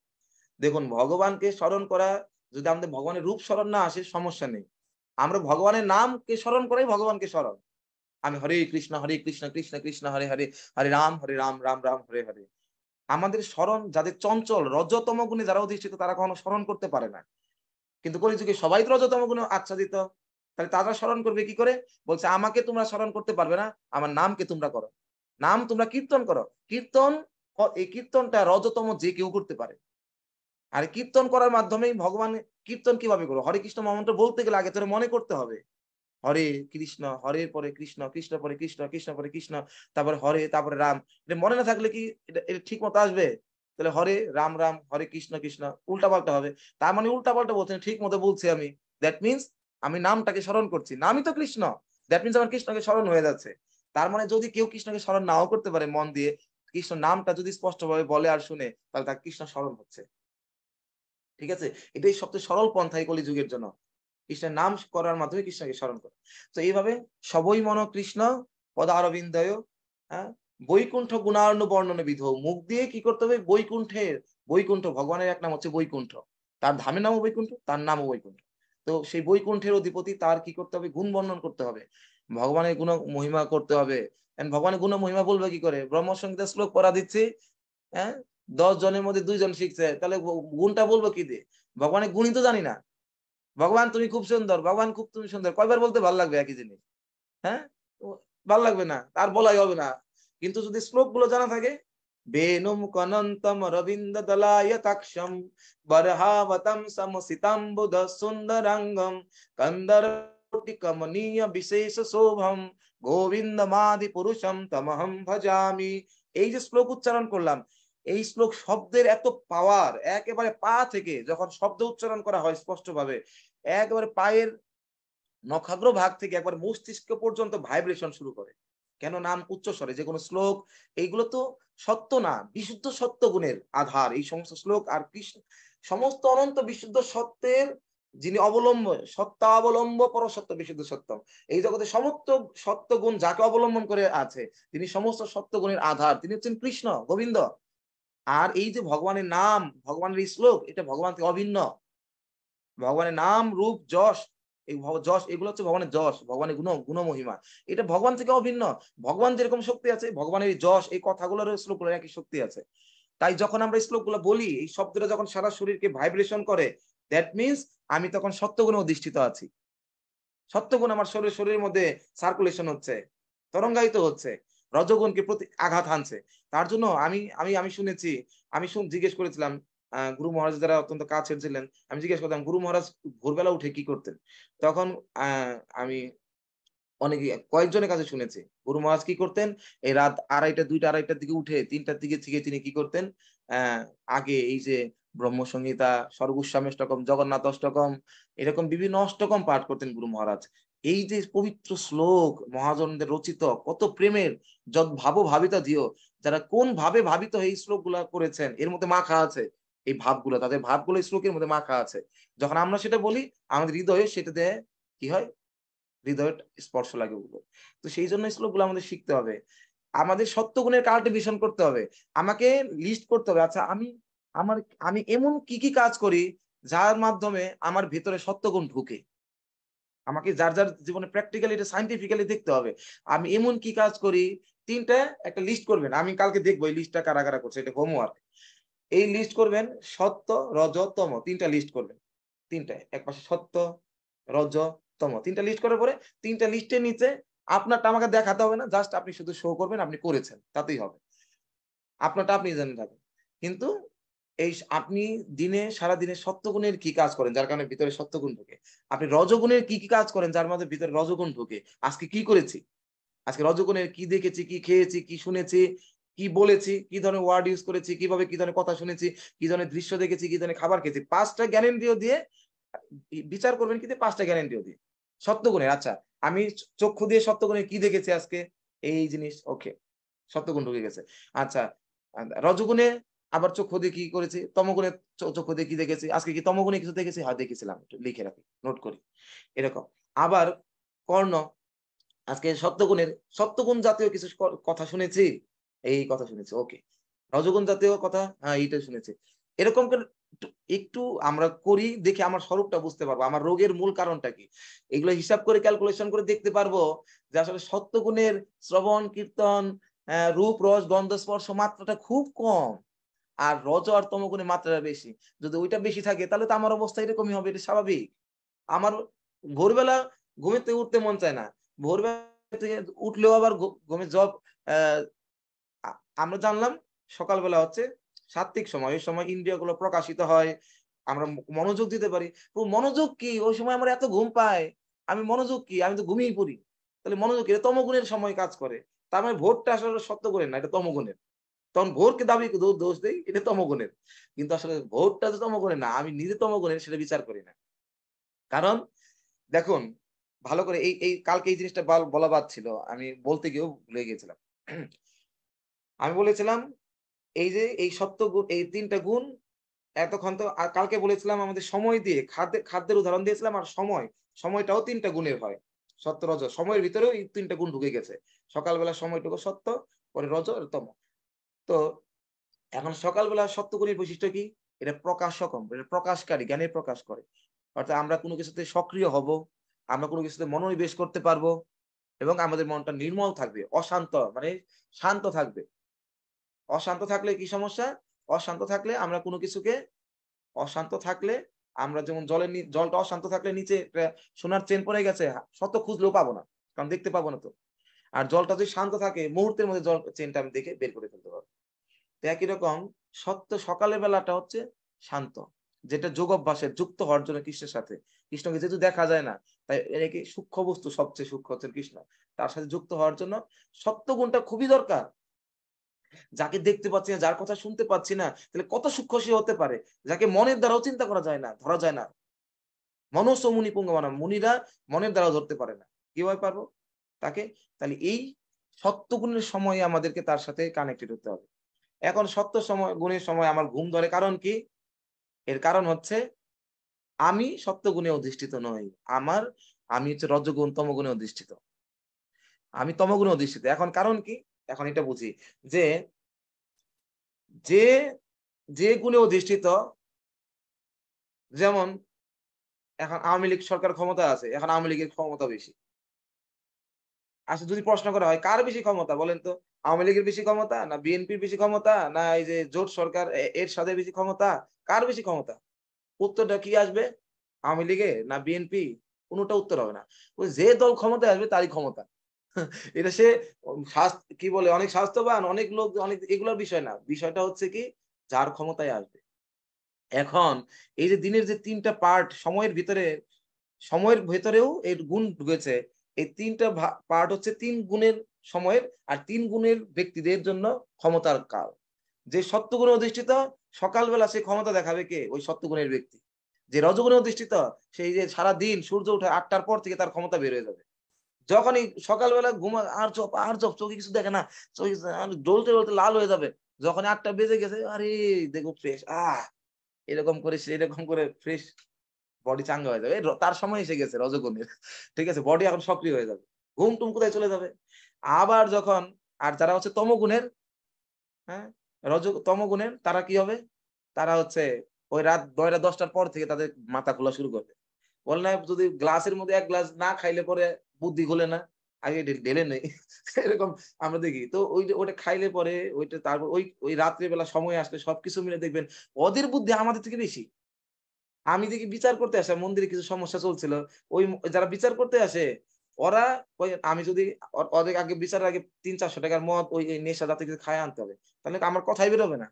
দেখুন, ভগবানকে স্মরণ করা, যদি আমাদের ভগবানের রূপ স্মরণ না আসে সমস্যা নেই, আমরা ভগবানের নামকে স্মরণ করাই ভগবানকে স্মরণ। আমি হরে কৃষ্ণ কৃষ্ণ কৃষ্ণ হরে হরে, হরে রাম রাম রাম হরে হরে। আমাদের স্মরণ, যাদের চঞ্চল রজতম গুণে যারা অধিষ্ঠিত, তারা কখনো স্মরণ করতে পারে না। কিন্তু কলিযুগে সবাই তো রজতম গুণে আচ্ছাদিত, তাহলে তারা স্মরণ করবে কি করে? বলছে আমাকে তোমরা স্মরণ করতে পারবে না, আমার নামকে তোমরা করো, নাম তোমরা কীর্তন করো। কীর্তন, এই কীর্তনটা রজতম যে কেউ করতে পারে। আর কীর্তন করার মাধ্যমেই ভগবান, কীর্তন কিভাবে করো? হরে কৃষ্ণ মন্ত্র বলতে গেলে আগে তোর মনে করতে হবে হরে কৃষ্ণ, হরের পরে কৃষ্ণ, কৃষ্ণ পরে কৃষ্ণ, কৃষ্ণ পরে কৃষ্ণ, তারপরে হরে, তারপরে রাম। এটা মনে না থাকলে কি এটা ঠিক মতো আসবে? তাহলে হরে রাম রাম, হরে কৃষ্ণ কৃষ্ণ, উল্টা পাল্টা হবে। তার মানে উল্টা পাল্টা বলছেন, ঠিক মতো বলছি আমি, দ্যাট মিনস আমি নামটাকে স্মরণ করছি, নামই তো কৃষ্ণ, দ্যাট মিনস আমার কৃষ্ণকে স্মরণ হয়ে যাচ্ছে। তার মানে যদি কেউ কৃষ্ণকে স্মরণ নাও করতে পারে মন দিয়ে, কৃষ্ণ নামটা যদি স্পষ্টভাবে বলে আর শুনে, তাহলে তার কৃষ্ণ স্মরণ হচ্ছে। ঠিক আছে? এটাই সবচেয়ে সরল পন্থাই কলিযুগের জন্য, কৃষ্ণের নাম করার মাধ্যমে কৃষ্ণকে স্মরণ করে। তো এইভাবে সবই মন কৃষ্ণ পদারবিন্দয়, হ্যাঁ, বৈকুণ্ঠ গুণার্ণ বর্ণনে বিধ, মুখ দিয়ে কি করতে হবে? বৈকুণ্ঠের, বৈকুণ্ঠ ভগবানের এক নাম হচ্ছে বৈকুণ্ঠ, তার ধামের নামও বৈকুণ্ঠ, তার নামও বৈকুণ্ঠ। তো সেই বৈকুণ্ঠের অধিপতি, তার কি করতে হবে? গুণ বর্ণন করতে হবে, ভগবানের গুণ মহিমা করতে হবে। ভগবানের গুণ মহিমা বলবে কি করে? ব্রহ্মসংহিতার শ্লোক পড়া দিচ্ছি, হ্যাঁ, 10 জনের মধ্যে 2 জন শিখছে, তাহলে গুণটা বলবো কি দিয়ে? ভগবানের গুণই তো জানি না। ভগবান তুমি খুব সুন্দর, ভগবান খুব তুমি সুন্দর, কয়বার বলতে ভালো লাগবে একই জিনিস? হ্যাঁ, ভালো লাগবে না, তার বলাই হবে না। কিন্তু যদি শ্লোক গুলো জানা থাকে, বেনুম কনন্তম রবীন্দ্র দলায় তাক্ষম বরহাবতম সমসিতাম্বুধ সুন্দরাঙ্গম কন্দর কমনীয় বিশেষ শোভম গোবিন্দমাদি পুরুষম তমহম ভজামি। এই যে শ্লোক উচ্চারণ করলাম, এই শ্লোক শব্দের এত পাওয়ার, একেবারে পা থেকে যখন শব্দ উচ্চারণ করা হয় স্পষ্টভাবে, একেবারে পায়ের নখাগ্র ভাগ থেকে একবার মস্তিষ্ক পর্যন্ত ভাইব্রেশন শুরু করে। কেন? নাম উচ্চস্বরে যে কোনো শ্লোক, এইগুলো তো সত্য না, বিশুদ্ধ সত্য গুণের আধার এই সমস্ত শ্লোক। আর কৃষ্ণ সমস্ত অনন্ত বিশুদ্ধ সত্যের যিনি অবলম্ব, সত্যাবলম্ব পরসত্য বিশুদ্ধ সত্য, এই জগতে সমস্ত সত্য গুণ যাকে অবলম্বন করে আছে, তিনি সমস্ত সত্য গুণের আধার, তিনি হচ্ছেন কৃষ্ণ গোবিন্দ। আর এই যে ভগবানের নাম, ভগবানের এই শ্লোক, এটা ভগবান থেকে অভিন্ন। ভগবানের নাম রূপ যশ, এই যশ, এগুলো হচ্ছে ভগবানের যশ, ভগবানের গুণ মহিমা, এটা ভগবান থেকে অভিন্ন। ভগবান যেরকম শক্তি আছে, ভগবানের এই যশ, এই কথাগুলোর শ্লোকগুলোর একই শক্তি আছে। তাই যখন আমরা শ্লোকগুলো বলি, এই শব্দটা যখন সারা শরীরকে ভাইব্রেশন করে, দ্যাট মিনস আমি তখন সত্যগুণে অধিষ্ঠিত আছি। সত্যগুণ আমার শরীরের মধ্যে সার্কুলেশন হচ্ছে, তরঙ্গায়িত হচ্ছে, রজগুণকে প্রতি আঘাত হানছে। তার জন্য আমি আমি আমি শুনেছি, আমি জিজ্ঞেস করেছিলাম গুরু মহারাজ যারা অত্যন্ত কাছের ছিলেন, আমি জিজ্ঞেস করতাম গুরু মহারাজ ভোরবেলা উঠে কি করতেন। তখন আমি অনেকে কয়েকজনের কাছে শুনেছি গুরু মহারাজ কি করতেন, এই রাত 2টা 2টার দিকে উঠে 3টার দিকে থেকে তিনি কি করতেন, আহ আগে এই যে ব্রহ্মসংহিতা, স্বর্গোস্বামেষ্টকম, জগন্নাথ অষ্টকম, এরকম বিভিন্ন অষ্টকম পাঠ করতেন গুরু মহারাজ। এই যে পবিত্র শ্লোক মহাজনদের রচিত, কত প্রেমের, যদ ভাবো ভাবিতা দিও, যারা কোন ভাবে ভাবিত এই শ্লোক গুলা করেছেন, এর মধ্যে মাখা আছে এই ভাবগুলো, তাদের ভাবগুলো এই শ্লোকের মধ্যে মাখা আছে। যখন আমরা সেটা বলি, আমাদের হৃদয়ে সেটাতে কি হয়? হৃদয়ের স্পর্শ লাগে বলবো। তো সেই জন্য শ্লোকগুলো আমাদের শিখতে হবে, আমাদের সত্যগুণের কাল্টিভেশন করতে হবে। আমাকে লিস্ট করতে হবে, আচ্ছা আমি আমি এমন কি কি কাজ করি যার মাধ্যমে আমার ভিতরে সত্যগুণ ঢুকে। আমাকে যার যার জীবনে প্র্যাকটিক্যালি এটা সায়েন্টিফিক্যালি দেখতে হবে। আমি এমন কি কাজ করি, তিনটা একটা লিস্ট করবেন। আমি কালকে দেখবো এই লিস্টটা কারা কারা করছে, এটা হোমওয়ার্ক। এই লিস্ট করবেন সত্য, রজ, তম, তিনটা লিস্ট করবেন। তিনটায় একপাশে সত্য, রজ, তম, তিনটা লিস্ট করার পরে তিনটা লিস্টের নিচে আপনারটা আমাকে দেখাতে হবে না, জাস্ট আপনি শুধু শো করবেন আপনি করেছেন, তাতেই হবে। আপনারটা আপনি জানেন থাকেন। কিন্তু এই আপনি সারাদিনে সত্যগুণের কি কাজ করেন যার কারণে ভিতরে সত্যগুণ ঢুকে, আপনি রজগুণের কি কি কাজ করেন যার মধ্যে ভিতরে রজগুণ ঢুকে। আজকে কি করেছি, আজকে রজগুণের কি দেখেছি, কি খেয়েছি, কি শুনেছি, কি বলেছি, কি ধরনের ওয়ার্ড ইউজ করেছি, কিভাবে কি ধরনের কথা শুনেছি, কি ধরনের দৃশ্য দেখেছি, কি ধরনের খাবার খেয়েছি, পাঁচটা জ্ঞানেন্দ্রিয় দিয়ে বিচার করবেন। কিন্তু পাঁচটা জ্ঞানেন্দ্রিয় দিয়ে সত্যগুণের, আচ্ছা আমি চক্ষু দিয়ে সত্যগুণের কি দেখেছি আজকে, এই জিনিস, ওকে, সত্যগুণ ঢুকে গেছে। আচ্ছা রজগুণে আবার চক্ষু দিয়ে কি করেছি, তমগুণে চক্ষু দিয়ে কি দেখেছি, আজকে কি তমগুণে কিছু দেখেছি, হ্যাঁ দেখেছিলাম, একটু লিখে রাখি, নোট করি, এরকম। আবার কর্ণ, আজকে সত্যগুণ জাতীয় কিছু কথা শুনেছি, এই কথা শুনেছি, ওকে। রজগুণ জাতীয় কথা, হ্যাঁ এইটা শুনেছি। এরকম করে একটু আমরা করি, দেখে আমার স্বরূপটা বুঝতে পারবো, আমার রোগের মূল কারণটা কি। এগুলো হিসাব করে ক্যালকুলেশন করে দেখতে পারবো যে আসলে সত্যগুণের শ্রবণ কীর্তন, রূপ রস গন্ধ স্পর্শ মাত্রাটা খুব কম, আর রজ আর তমগুণের মাত্রাটা বেশি। যদি ওইটা বেশি থাকে তাহলে তো আমার অবস্থা এরকমই হবে, এটা স্বাভাবিক। আমার ভোরবেলা ঘুমের থেকে উঠতে মন চায় না, ভোরবেলা থেকে উঠলেও আবার ঘুমের জব। আমরা জানলাম সকালবেলা হচ্ছে সাত্ত্বিক সময়, ওই সময় ইন্দ্রিয়গুলো প্রকাশিত হয়, আমরা মনোযোগ দিতে পারি। মনোযোগ কি, ওই সময় আমার এত ঘুম পায়, আমি মনোযোগ কি, আমি তো ঘুমিয়ে পড়ি। তাহলে মনোযোগ কি, এটা তমগুণের সময় কাজ করে। তার মানে ভোরটা আসলে সত্যগুণের না, এটা তমগুণের। তখন ভোরকে দাবি দোষ দেই, এটা তমগুণের। কিন্তু আসলে ভোরটা যে তমগুণের না, আমি নিজে তমগুণের সেটা বিচার করি না। কারণ দেখুন ভালো করে, এই এই কালকে এই জিনিসটা বলা বাদ ছিল, আমি বলতে গিয়েও ভুলে গিয়েছিলাম। আমি বলেছিলাম এই যে এই সত্য গুণ, এই তিনটা গুণ এতক্ষণ তো, আর কালকে বলেছিলাম আমাদের সময় দিয়ে খাদ্যের উদাহরণ দিয়েছিলাম, আর সময়টাও তিনটা গুণের হয়, সত্য রজ, সময়ের ভিতরেও এই তিনটা গুণ ঢুকে গেছে। সকালবেলা সময়টুকু সত্য, পরে রজ আর তম। তো এখন সকালবেলা সত্যগুণের বৈশিষ্ট্য কি, এটা প্রকাশকম, এটা প্রকাশকারী, জ্ঞানের প্রকাশ করে। অর্থাৎ আমরা কোনো কিছুতে সক্রিয় হব, আমরা কোনো কিছুতে মনোনিবেশ করতে পারবো, এবং আমাদের মনটা নির্মল থাকবে, অশান্ত মানে শান্ত থাকবে। অশান্ত থাকলে কি সমস্যা, অশান্ত থাকলে আমরা কোনো কিছুকে, অশান্ত থাকলে আমরা যেমন জলটা অশান্ত থাকলে নিচে একটা সোনার চেন পড়ে গেছে, শত খুঁজলেও পাবো না, কারণ দেখতে পাবো না তো। আর জলটা যদি শান্ত থাকে মুহূর্তের মধ্যে জল চেনটা আমি দেখে বের করে ফেলতে পারবো। তো একই রকম সত্য সকালের বেলাটা হচ্ছে শান্ত, যেটা যোগ অভ্যাসের যুক্ত হওয়ার জন্য কৃষ্ণের সাথে, কৃষ্ণকে যেহেতু দেখা যায় না তাই এর কি সূক্ষ্ম বস্তু, সবচেয়ে সূক্ষ্ম হচ্ছেন কৃষ্ণ, তার সাথে যুক্ত হওয়ার জন্য সত্য গুণটা খুবই দরকার। যাকে দেখতে পাচ্ছি না, যার কথা শুনতে পাচ্ছি না, তাহলে কত সূক্ষ্ম সে হতে পারে, যাকে মনের দ্বারাও চিন্তা করা যায় না, ধরা যায় না। মনস মুনি পুঙ্গমানা, মুনিরা মনের দ্বারাও ধরতে পারে না, কিভাবে পারবো তাকে। তাহলে এই সত্য গুণের সময় আমাদেরকে তার সাথে কানেক্টেড হতে হবে। এখন সত্য সময় গুণের সময় আমার ঘুম ধরে, কারণ কি, এর কারণ হচ্ছে আমি সত্য গুণে অধিষ্ঠিত নই, আমি হচ্ছে রজগুণ তমগুণে অধিষ্ঠিত, আমি তমগুণে অধিষ্ঠিত। এখন কারণ কি, এখন এটা বুঝি যে যে যে গুণে অধিষ্ঠিত, যেমন এখন আওয়ামী লীগ সরকার ক্ষমতা আছে, এখন আওয়ামী লীগের ক্ষমতা বেশি। আচ্ছা যদি প্রশ্ন করা হয় কার বেশি ক্ষমতা বলেন তো, আওয়ামী লীগের বেশি ক্ষমতা না বিএনপির বেশি ক্ষমতা, না এই যে জোট সরকার এর সাথে বেশি ক্ষমতা, কার বেশি ক্ষমতা? উত্তরটা কি আসবে, আওয়ামী লীগে না বিএনপি? কোনোটা উত্তর হবে না। ওই যে দল ক্ষমতায় আসবে তারই ক্ষমতা। এটা সে কি বলে, অনেক স্বাস্থ্যবান, অনেক লোক, অনেক, এগুলোর বিষয় না, বিষয়টা হচ্ছে কি যার ক্ষমতায় আসবে। এখন এই যে দিনের যে তিনটা পার্ট, সময়ের ভেতরেও এর গুণ ঢুকেছে। এই তিনটা পার্ট হচ্ছে তিন গুণের সময়ের, আর তিন গুণের ব্যক্তিদের জন্য ক্ষমতার কাল। যে সত্যগুণে অধিষ্ঠিত সকালবেলা সে ক্ষমতা দেখাবে কে, ওই সত্যগুণের ব্যক্তি। যে রজগুণে অধিষ্ঠিত সেই যে সারা দিন সূর্য ওঠে 8টার পর থেকে তার ক্ষমতা বের হয়ে যাবে। যখনই সকালবেলা ঘুমা আর চোখ চোখে কিছু দেখে না, চোখে জ্বলতে জ্বলতে লাল হয়ে যাবে, যখন 8টা বেজে গেছে আরে দেখো ফ্রেশ, এরকম করে ফ্রেশ বডি চাঙ্গা হয়ে যাবে, তার সময় এসে গেছে রজগুণের। ঠিক আছে, বডি এখন সক্রিয় হয়ে যাবে, ঘুম টুম কোথায় চলে যাবে। আবার যখন, আর যারা হচ্ছে তমগুণের, হ্যাঁ তমগুণের তারা কি হবে, তারা হচ্ছে ওই রাত 9টা 10টার পর থেকে তাদের মাথা খোলা শুরু করবে। বলে না যদি গ্লাসের মধ্যে এক গ্লাস না খাইলে পরে বুদ্ধি খোলে না, আগে ঢেলে নেই। এরকম আমরা দেখি। তো ওইটা খাইলে পরে ওইটা তারপর ওই রাত্রে বেলা সময় আসলে সবকিছু মিলে দেখবেন ওদের বুদ্ধি আমাদের থেকে বেশি। আমি দেখি বিচার করতে আসে মন্দিরে কিছু সমস্যা চলছিল। ওই যারা বিচার করতে আসে ওরা আমি যদি ওদের আগে বিচারের আগে ৩-৪০০ টাকার মদ ওই নেশা জাতীয় কিছু খায় আনতে হবে। তাহলে আমার কথাই বেরোবে না।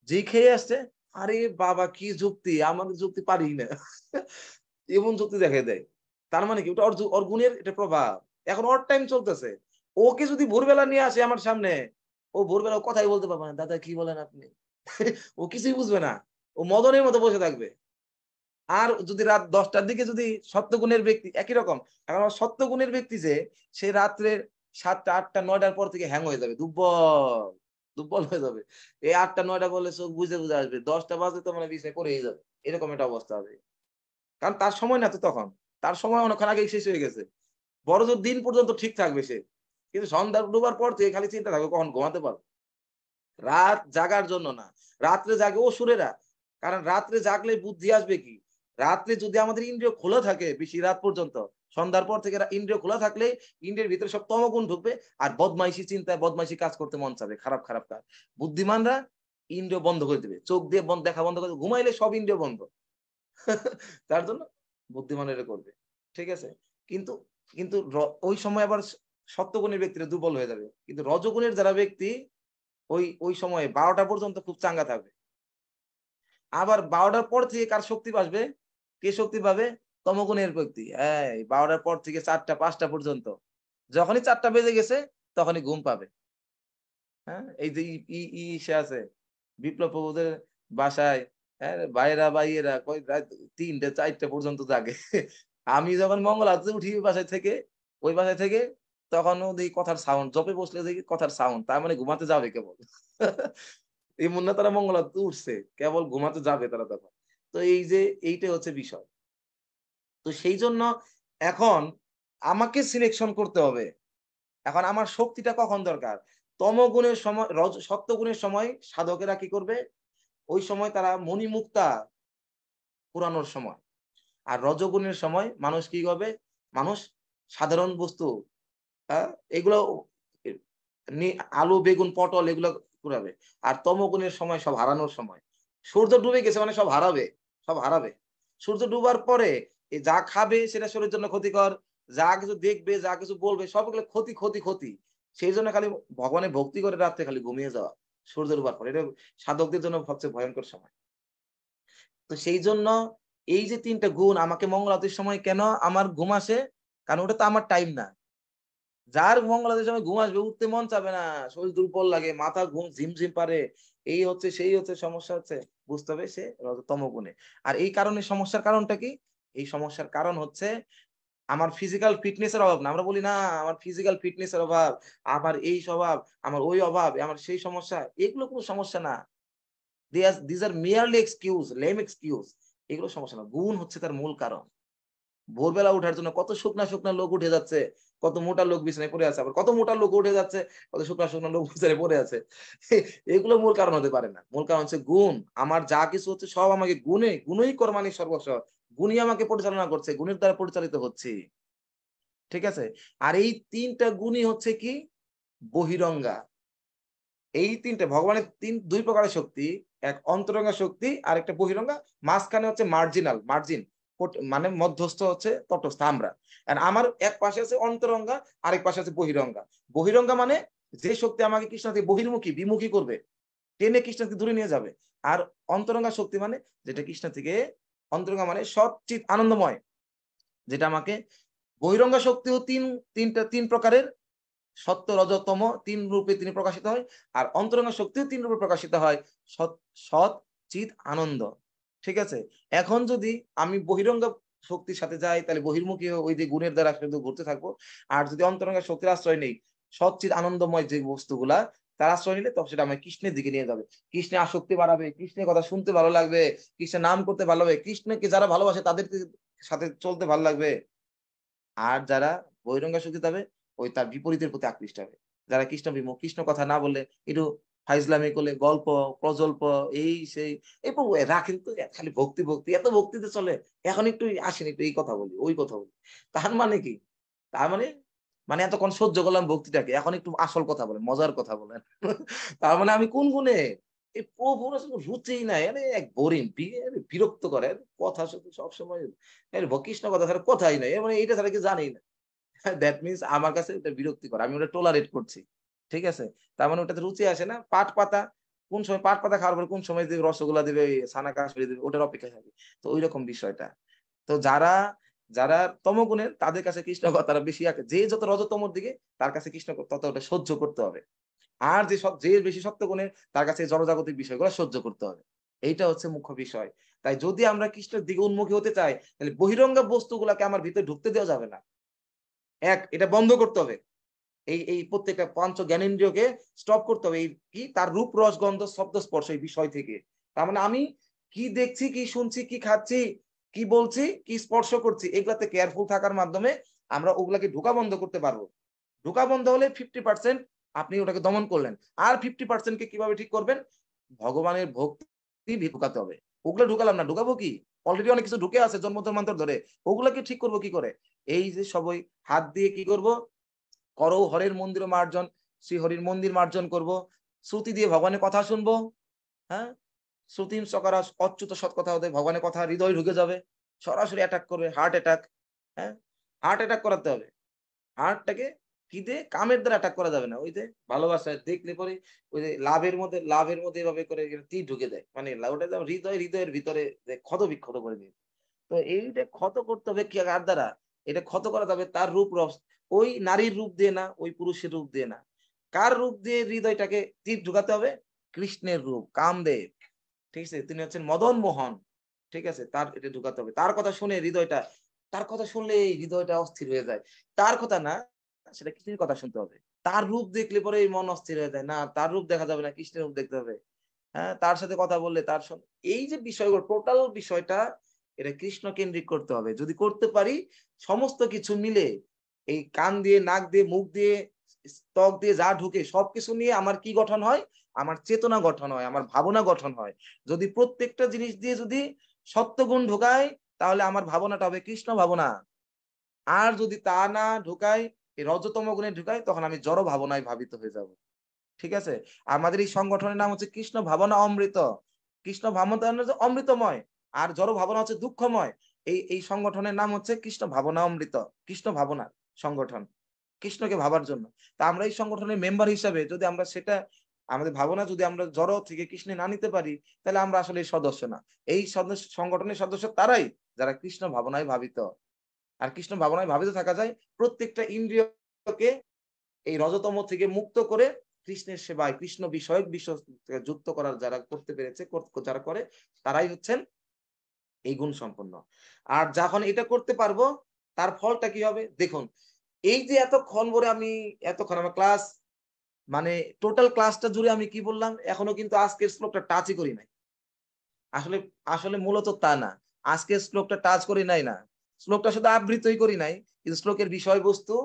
যে খেয়ে আসছে, আরে বাবা কি যুক্তি! আমার যুক্তি পারি না। এমন যুক্তি দেখায় দেয়। তার মানে কি ওটা ওর গুণের এটা প্রভাব। এখন ওর টাইম চলতেছে। ওকে যদি ভোরবেলা নিয়ে আসে আমার সামনে, ও ভোরবেলা কথাই বলতে পারবে না। দাদা কি বলেন আপনি? ও কিছুই বুঝবে না। ও মদনের মতো বসে থাকবে। আর যদি রাত 10টার দিকে যদি সত্যগুণের ব্যক্তি একই রকম। এখন সত্যগুণের ব্যক্তি যে সে রাত্রে 7টা 8টা 9টার পর থেকে হ্যাং হয়ে যাবে। দুর্বল হয়ে যাবে। এই 8টা 9টা বললে চোখ বুঝে আসবে। 10টা বাজলে তো মানে বিছানায় পড়েই যাবে। এরকম একটা অবস্থা হবে। কারণ তার সময় না তো তখন। তার সময় অনেকক্ষণ আগেই শেষ হয়ে গেছে। বড়জোর দিন পর্যন্ত ঠিক থাকবে সে। কিন্তু সন্ধ্যা ডুবার পর থেকে খালি চিন্তা থাকবে কখন ঘুমাতে পারবে। রাত জাগার জন্য না। রাত্রে জাগে অসুরেরা। কারণ রাত্রে জাগলে বুদ্ধি আসবে কি? রাত্রে যদি আমাদের ইন্দ্রিয় খোলা থাকে বেশি রাত পর্যন্ত, সন্ধ্যার পর থেকে ইন্দ্রিয় খোলা থাকলে ইন্দ্রিয়ের ভিতরে সব তমগুণ ঢুকবে আর বদমাইশি চিন্তায় বদমাইশি কাজ করতে মন চাবে, খারাপ খারাপ কাজ। বুদ্ধিমানরা ইন্দ্রিয় বন্ধ করে দেবে। চোখ দিয়ে দেখা বন্ধ করে দেবে। ঘুমাইলে সব ইন্দ্রিয় বন্ধ। তার জন্য বুদ্ধিমানেরা করবে। ঠিক আছে? কিন্তু কিন্তু ওই সময় আবার সত্যগুণের ব্যক্তিরা দুর্বল হয়ে যাবে। কিন্তু রজগুণের যারা ব্যক্তি ওই সময়ে 12টা পর্যন্ত খুব চাঙ্গা থাকবে। আবার 12টার পর থেকে কার শক্তি আসবে? কে শক্তি পাবে? তমগুণের ব্যক্তি। এই 12টার পর থেকে 4টা 5টা পর্যন্ত। যখনই 4টা বেজে গেছে তখনই ঘুম পাবে। হ্যাঁ? এই যে সে আছে বিপ্লব প্রভুদের বাসায়, হ্যাঁ, ভাইয়েরা ভাইয়েরা কই রাত 3টা 4টা পর্যন্ত জাগে। আমি যখন মঙ্গল আরতিতে উঠি ওই বাসায় থেকে তখনও দেখি কথার সাউন্ড। জপে বসলে দেখি কথার সাউন্ড। তার মানে ঘুমাতে যাবে কেবল। এমন না তারা মঙ্গল আরতিতে উঠছে। কেবল ঘুমাতে যাবে তারা তখন। তো এই যে এইটাই হচ্ছে বিষয়। তো সেইজন্য এখন আমাকে সিলেকশন করতে হবে। এখন আমার শক্তিটা কখন দরকার? তমগুণের সময় সত্যগুণের সময় সাধকেরা কি করবে? ওই সময় তারা মণিমুক্তা পুরানোর সময়। আর রজগুণের সময় মানুষ কি করবে? মানুষ সাধারণ বস্তু, হ্যাঁ? এগুলো এ আলু, বেগুন, পটল এগুলো কুড়াবে। আর তমগুণের সময় সব হারানোর সময়। সূর্য ডুবে গেছে মানে সব হারাবে, সব হারাবে। সূর্য ডুবার পরে যা খাবে সেটা শরীরের জন্য ক্ষতিকর। যা কিছু দেখবে, যা কিছু বলবে সবগুলো ক্ষতি, ক্ষতি, ক্ষতি। সেইজন্য খালি ভগবানের ভক্তি করে রাত্রে খালি ঘুমিয়ে যাওয়া। সূর্য ডুবার পরে। এটা সাধকদের জন্য সবচেয়ে ভয়ংকর সময়। তো সেইজন্য এই যে ৩ টা গুণ আমাকে মঙ্গল আরতির সময় কেন আমার ঘুম আসে? কারণ ওটা তো আমার টাইম না। যার মঙ্গল আরতির সময় ঘুম আসবে উঠতে মন চাবে না, শরীর দুর্বল লাগে, মাথা ঘুম ঝিমঝিম পারে, এই হচ্ছে সেই হচ্ছে সমস্যা হচ্ছে, বুঝতে হবে সে তমগুণে। আর এই কারণে সমস্যার কারণটা কি? এই সমস্যার কারণ হচ্ছে আমার ফিজিক্যাল ফিটনেস এর অভাব না। আমরা বলি না আমার ফিজিক্যাল ফিটনেস এর অভাব, আমার এই স্বভাব, আমার ওই অভাব, আমার সেই সমস্যা। এগুলো কোনো সমস্যা না। these are merely excuse, lame excuse. এগুলো সমস্যা না। গুণ হচ্ছে তার মূল কারণ। ভোরবেলা উঠার জন্য কত শুকনা শুকনা লোক উঠে যাচ্ছে, কত মোটা লোক বিছানায় পড়ে আছে, আবার কত মোটা লোক উঠে যাচ্ছে, কত শুকনা শুকনা লোক বিছানায় পড়ে আছে। এগুলো মূল কারণ হতে পারে না। মূল কারণ হচ্ছে গুণ। আমার যা কিছু হচ্ছে সব আমাকে গুণই কর্মাণি সর্বস্ব। গুণই আমাকে পরিচালনা করছে, গুণের দ্বারা পরিচালিত হচ্ছে। ঠিক আছে? আর এই ৩টা গুণই হচ্ছে কি? বহিরঙ্গা। এই ৩টে ভগবানের ২ প্রকারের শক্তি। এক অন্তরঙ্গা শক্তি আর একটা বহিরঙ্গা। মাঝখানে হচ্ছে মার্জিন। মানে মধ্যস্থ হচ্ছে তটস্থ আমরা। আমার এক পাশে আছে অন্তরঙ্গা, আরেক পাশে আছে বহিরঙ্গা। বহিরঙ্গা মানে যে শক্তি আমাকে কৃষ্ণ থেকে বিমুখী করবে। টেনে কৃষ্ণ থেকে দূরে নিয়ে যাবে। আর অন্তরঙ্গা শক্তি মানে যেটা কৃষ্ণ থেকে, অন্তরঙ্গা মানে সৎ চিৎ আনন্দময়। যেটা আমাকে বহিরঙ্গা শক্তিও ৩ প্রকারের। সত্য রজ তম ৩ রূপে তিনি প্রকাশিত হয়। আর অন্তরঙ্গ শক্তিও ৩ রূপে প্রকাশিত হয়। সৎ চিৎ আনন্দ। ঠিক আছে? এখন যদি আমি বহিরঙ্গ শক্তির সাথে যাই তাহলে বহির্মুখী ওই যে গুণের দ্বারা শুধু ঘুরতে থাকবো। আর যদি অন্তরঙ্গ শক্তির আশ্রয় নেই, সৎ চিৎ আনন্দময় যে বস্তুগুলা তার আশ্রয় নিলে তখন সেটা আমাকে কৃষ্ণের দিকে নিয়ে যাবে। কৃষ্ণে আসক্তি বাড়াবে, কৃষ্ণের কথা শুনতে ভালো লাগবে, কৃষ্ণের নাম করতে ভালো লাগবে, কৃষ্ণকে যারা ভালোবাসে তাদের সাথে চলতে ভালো লাগবে। আর যারা বহিরঙ্গ শক্তি যাবে ওই তার বিপরীতের প্রতি আকৃষ্ট হবে। যারা কৃষ্ণ বিমুখ, কৃষ্ণ কথা না বললে একটু ফাইজলামি করলে গল্প প্রজল্প এই সেই এবং রাখেন তো খালি ভক্তি ভক্তি এত ভক্তিতে চলে। এখন একটু আসেন একটু এই কথা বলি ওই কথা বলি। তার মানে কি? তার মানে মানে এতক্ষণ সহ্য করলাম ভক্তিটাকে, এখন একটু আসল কথা বলেন, মজার কথা বলেন। তার মানে আমি কোন গুণে এই প্রভুর আসলে রুচি নাই, মানে এক বোরিং বিরক্ত করে কথা শুধু সবসময় কৃষ্ণ কথা ছাড়া কথাই নাই, মানে এইটা ছাড়া কি জানি না। দ্যাট মিনস আমার কাছে ওটা বিরক্তিকর, আমি ওটা টলারেট করছি। ঠিক আছে? তার মানে ওটাতে রুচি আসে না। পাট পাতা কোন সময় পাট পাতা খাওয়ার পর কোন সময় দিবে রসগোল্লা দিবে, ওই ছানা কাশফিরি দিবে, ওটার অপেক্ষা থাকি। তো ওইরকম বিষয়টা। তো যারা যারা তমগুণের তাদের কাছে কৃষ্ণ কথাটা বেশি আঁকে, যে যত রজতমর দিকে তার কাছে কৃষ্ণ তত ওটা সহ্য করতে হবে। আর যে বেশি সত্যগুণের তার কাছে জড়জাগতিক বিষয়গুলো সহ্য করতে হবে। এইটা হচ্ছে মুখ্য বিষয়। তাই যদি আমরা কৃষ্ণের দিকে উন্মুখী হতে চাই, তাহলে বহিরঙ্গ বস্তুগুলাকে আমার ভিতরে ঢুকতে দেওয়া যাবে না। এটা বন্ধ করতে হবে। এই প্রত্যেকটা পঞ্চ জ্ঞানেন্দ্রিয়কে স্টপ করতে হবে। এই কি তার রূপ রস গন্ধ শব্দ স্পর্শ এই বিষয় থেকে। তার মানে আমি কি দেখছি, কি শুনছি, কি খাচ্ছি, কি বলছি, কি স্পর্শ করছি, এগুলাতে কেয়ারফুল থাকার মাধ্যমে আমরা ওগুলাকে ঢোকা বন্ধ করতে পারবো। ঢোকা বন্ধ হলে 50% আপনি ওটাকে দমন করলেন। আর 50% কে কিভাবে ঠিক করবেন? ভগবানের ভক্তি ঢুকাতে হবে। ওগুলো ঢুকালাম না, ঢুকাবো কি? অলরেডি অনেক কিছু ঢুকে আছে জন্ম জন্মান্তর ধরে। ওগুলাকে ঠিক করবো কি করে? এই যে সবাই হাত দিয়ে কি করব? করো হরের মন্দির মার্জন, শ্রী হরির মন্দির মার্জন করব। শ্রুতি দিয়ে ভগবানের কথা শুনবো। হ্যাঁ, শ্রুতিম সকারা অচ্যুত সৎ কথা হতে ভগবানের কথা হৃদয় ঢুকে যাবে, সরাসরি অ্যাটাক করবে, হার্ট অ্যাটাক। হ্যাঁ, হার্ট অ্যাটাক করাতে হবে। হার্টটাকে কি দিয়ে? কামের দ্বারা অ্যাটাক করা যাবে না, ওই যে ভালোবাসা দেখলে পরে ওই যে লাভের মধ্যে এভাবে করে তীর ঢুকে দেয়, মানে ওটা হৃদয়ের ভিতরে ক্ষত বিক্ষত করে দিয়ে। তো এইটা ক্ষত করতে হবে কি কার দ্বারা? এটা ক্ষত করা যাবে তার রূপ রস, ওই নারীর রূপ দিয়ে না, ওই পুরুষের রূপ দিয়ে না। কার রূপ দিয়ে হৃদয়টাকে তীর ঢুকাতে হবে? কৃষ্ণের রূপ কামদেব। ঠিক আছে, তিনি হচ্ছেন মদন মোহন। ঠিক আছে, তার এটা ঢুকাতে হবে। তার কথা শুনে হৃদয়টা, তার কথা শুনলে হৃদয়টা অস্থির হয়ে যায়। তার কথা না, সেটা কৃষ্ণের কথা শুনতে হবে। তার রূপ দেখলে পরে এই মন অস্থির হয়ে যায়, না তার রূপ দেখা যাবে না, কৃষ্ণের রূপ দেখতে হবে। হ্যাঁ, তার সাথে কথা বললে এই যে বিষয়গুলো টোটাল বিষয়টা এটা কৃষ্ণ কেন্দ্রিক করতে হবে। যদি করতে পারি, সমস্ত কিছু মিলে এই কান দিয়ে, নাক দিয়ে, মুখ দিয়ে, ত্বক দিয়ে যা ঢুকে সবকিছু নিয়ে আমার কি গঠন হয়? আমার চেতনা গঠন হয়, আমার ভাবনা গঠন হয়। যদি প্রত্যেকটা জিনিস দিয়ে যদি সত্যগুণ ঢোকায়, তাহলে আমার ভাবনাটা হবে কৃষ্ণ ভাবনা। আর যদি তা না ঢুকায়, এই রজতম গুণে ঢুকায়, তখন আমি জড় ভাবনায় ভাবিত হয়ে যাব। ঠিক আছে? আমাদের এই সংগঠনের নাম হচ্ছে কৃষ্ণ ভাবনা অমৃত। কৃষ্ণ ভাবনা হচ্ছে অমৃতময়, আর জড় ভাবনা হচ্ছে দুঃখময়। এই সংগঠনের নাম হচ্ছে কৃষ্ণ ভাবনা অমৃত, কৃষ্ণ ভাবনা সংগঠন, কৃষ্ণকে ভাবার জন্য। তা আমরা এই সংগঠনের মেম্বার হিসাবে যদি আমরা সেটা আমাদের ভাবনা যদি আমরা জড় থেকে কৃষ্ণে না নিতে পারি, তাহলে আমরা আসলে এই সদস্য না। এই সদস্য সংগঠনের সদস্য তারাই যারা কৃষ্ণ ভাবনায় ভাবিত। আর কৃষ্ণ ভাবনায় ভাবিত থাকা যায় প্রত্যেকটা ইন্দ্রিয়কে এই রজতম থেকে মুক্ত করে কৃষ্ণের সেবায়, কৃষ্ণ বিষয়ক বিষয় যুক্ত করার যারা করতে পেরেছে, যারা করে, তারাই হচ্ছেন এই গুণ সম্পন্ন। আর যখন এটা করতে পারবো, তার ফলটা কি হবে দেখুন। এই যে এতক্ষণ আমার ক্লাস, মানে টোটাল ক্লাসটা জুড়ে আমি কি বললাম, এখনো কিন্তু আজকের শ্লোকটা টাচই করি নাই। আসলে আসলে মূলত তা না, আজকের শ্লোকটা টাচ করি নাই না, শ্লোকটা শুধু আবৃত্তই করি নাই, কিন্তু শ্লোকের বিষয়বস্তু